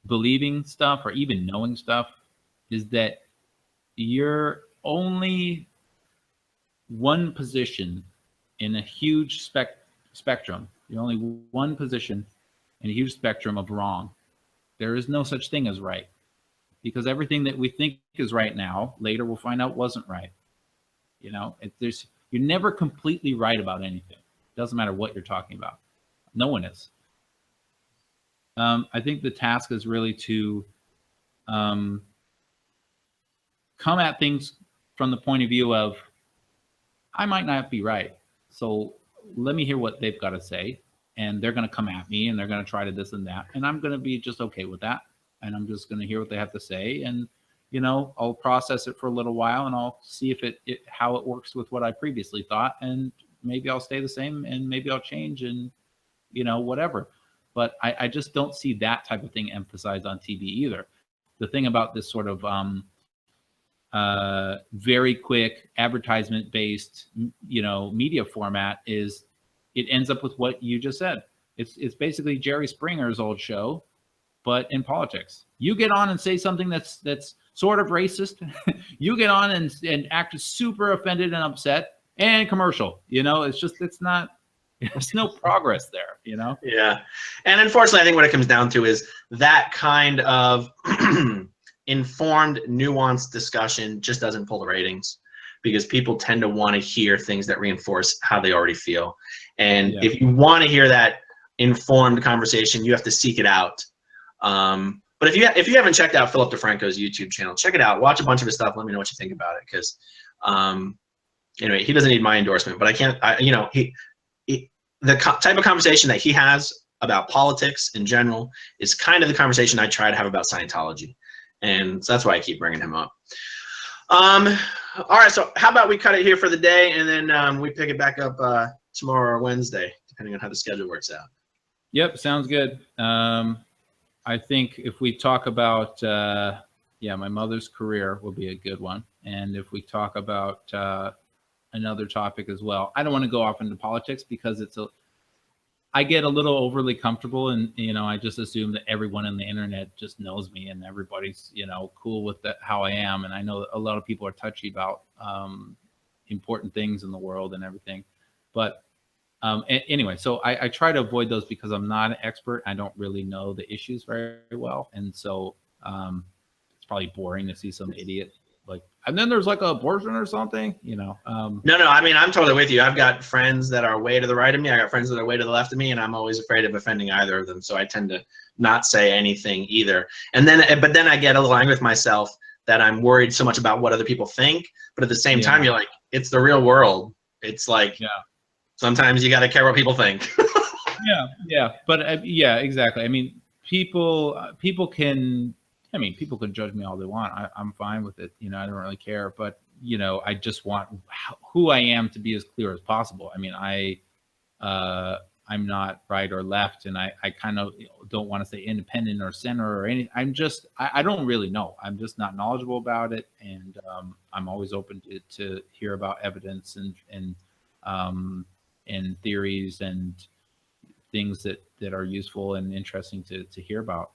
believing stuff or even knowing stuff is that you're only one position in a huge spectrum You're only one position in a huge spectrum of wrong. There is no such thing as right, because everything that we think is right now, later we'll find out wasn't right. You know, you're never completely right about anything. Doesn't matter what you're talking about. No one is. I think the task is really to come at things from the point of view of, I might not be right. So let me hear what they've got to say. And they're going to come at me and they're going to try to this and that. And I'm going to be just okay with that. And I'm just going to hear what they have to say. And, you know, I'll process it for a little while and I'll see if how it works with what I previously thought. And maybe I'll stay the same and maybe I'll change and, you know, whatever. But I just don't see that type of thing emphasized on TV either. The thing about this sort of very quick advertisement based, you know, media format is it ends up with what you just said. It's basically Jerry Springer's old show, but in politics. You get on and say something that's sort of racist. You get on and act super offended and upset, and commercial. You know, it's not. There's no progress there. You know. Yeah, and unfortunately, I think what it comes down to is that kind of informed, nuanced discussion just doesn't pull the ratings, because people tend to want to hear things that reinforce how they already feel. And if you want to hear that informed conversation, you have to seek it out. But if you haven't checked out Philip DeFranco's YouTube channel, check it out. Watch a bunch of his stuff. Let me know what you think about it, because anyway, he doesn't need my endorsement, but the type of conversation that he has about politics in general is kind of the conversation I try to have about Scientology. And so that's why I keep bringing him up. All right, so how about we cut it here for the day, and then we pick it back up tomorrow or Wednesday, depending on how the schedule works out. Yep, sounds good. I think if we talk about, my mother's career will be a good one. And if we talk about another topic as well, I don't want to go off into politics because I get a little overly comfortable, and, you know, I just assume that everyone on the internet just knows me and everybody's, you know, cool with how I am. And I know a lot of people are touchy about important things in the world and everything. But anyway, so I try to avoid those because I'm not an expert. I don't really know the issues very well. And so it's probably boring to see some idiot like, and then there's like an abortion or something, you know. No, I mean, I'm totally with you. I've got friends that are way to the right of me. I got friends that are way to the left of me, and I'm always afraid of offending either of them. So I tend to not say anything either. And then, but then I get a little angry with myself that I'm worried so much about what other people think. But at the same time, you're like, it's the real world. It's like, sometimes you got to care what people think. But yeah, exactly. I mean, people can judge me all they want. I'm fine with it. You know, I don't really care. But, you know, I just want who I am to be as clear as possible. I mean, I'm not right or left, and I kind of don't want to say independent or center or anything. I don't really know. I'm just not knowledgeable about it, and I'm always open to hear about evidence and theories and things that are useful and interesting to hear about.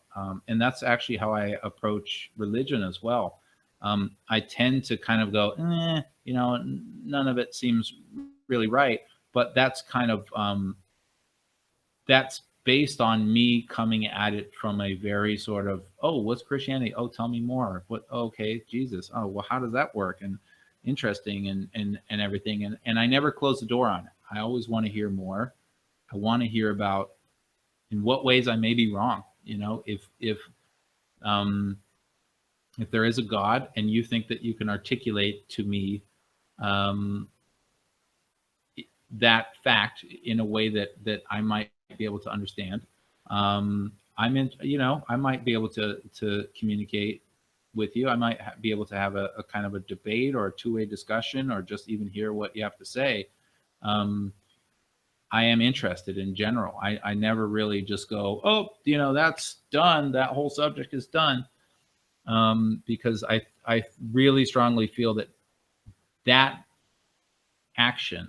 And that's actually how I approach religion as well. I tend to kind of go, you know, none of it seems really right. But that's kind of, that's based on me coming at it from a very sort of, oh, what's Christianity? Oh, tell me more. What? Okay, Jesus. Oh, well, how does that work? And interesting and everything. And I never close the door on it. I always want to hear more. I want to hear about in what ways I may be wrong. You know, if there is a God and you think that you can articulate to me that fact in a way that I might be able to understand, you know, I might be able to communicate with you. I might be able to have a kind of a debate or a two-way discussion, or just even hear what you have to say. I am interested in general. I never really just go, oh, you know, that's done. That whole subject is done. Because I really strongly feel that action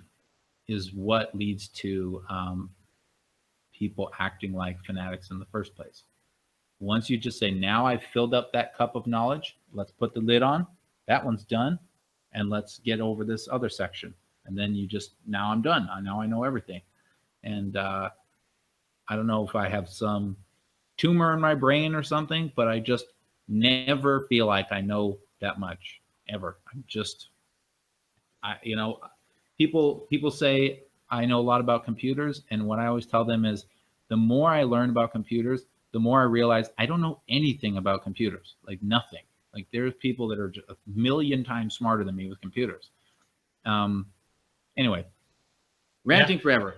is what leads to people acting like fanatics in the first place. Once you just say, now I've filled up that cup of knowledge, let's put the lid on, that one's done, and let's get over this other section. And then now I'm done. Now I know everything. And I don't know if I have some tumor in my brain or something, but I just never feel like I know that much ever. You know, people say I know a lot about computers, and what I always tell them is the more I learn about computers, the more I realize I don't know anything about computers, like nothing. Like there's people that are just a million times smarter than me with computers. Anyway, ranting forever.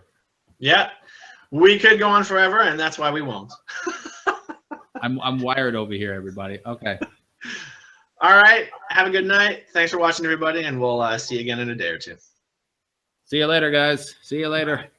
Yeah, we could go on forever, and that's why we won't. I'm wired over here, everybody. Okay. All right. Have a good night. Thanks for watching, everybody, and we'll see you again in a day or two. See you later, guys. See you later.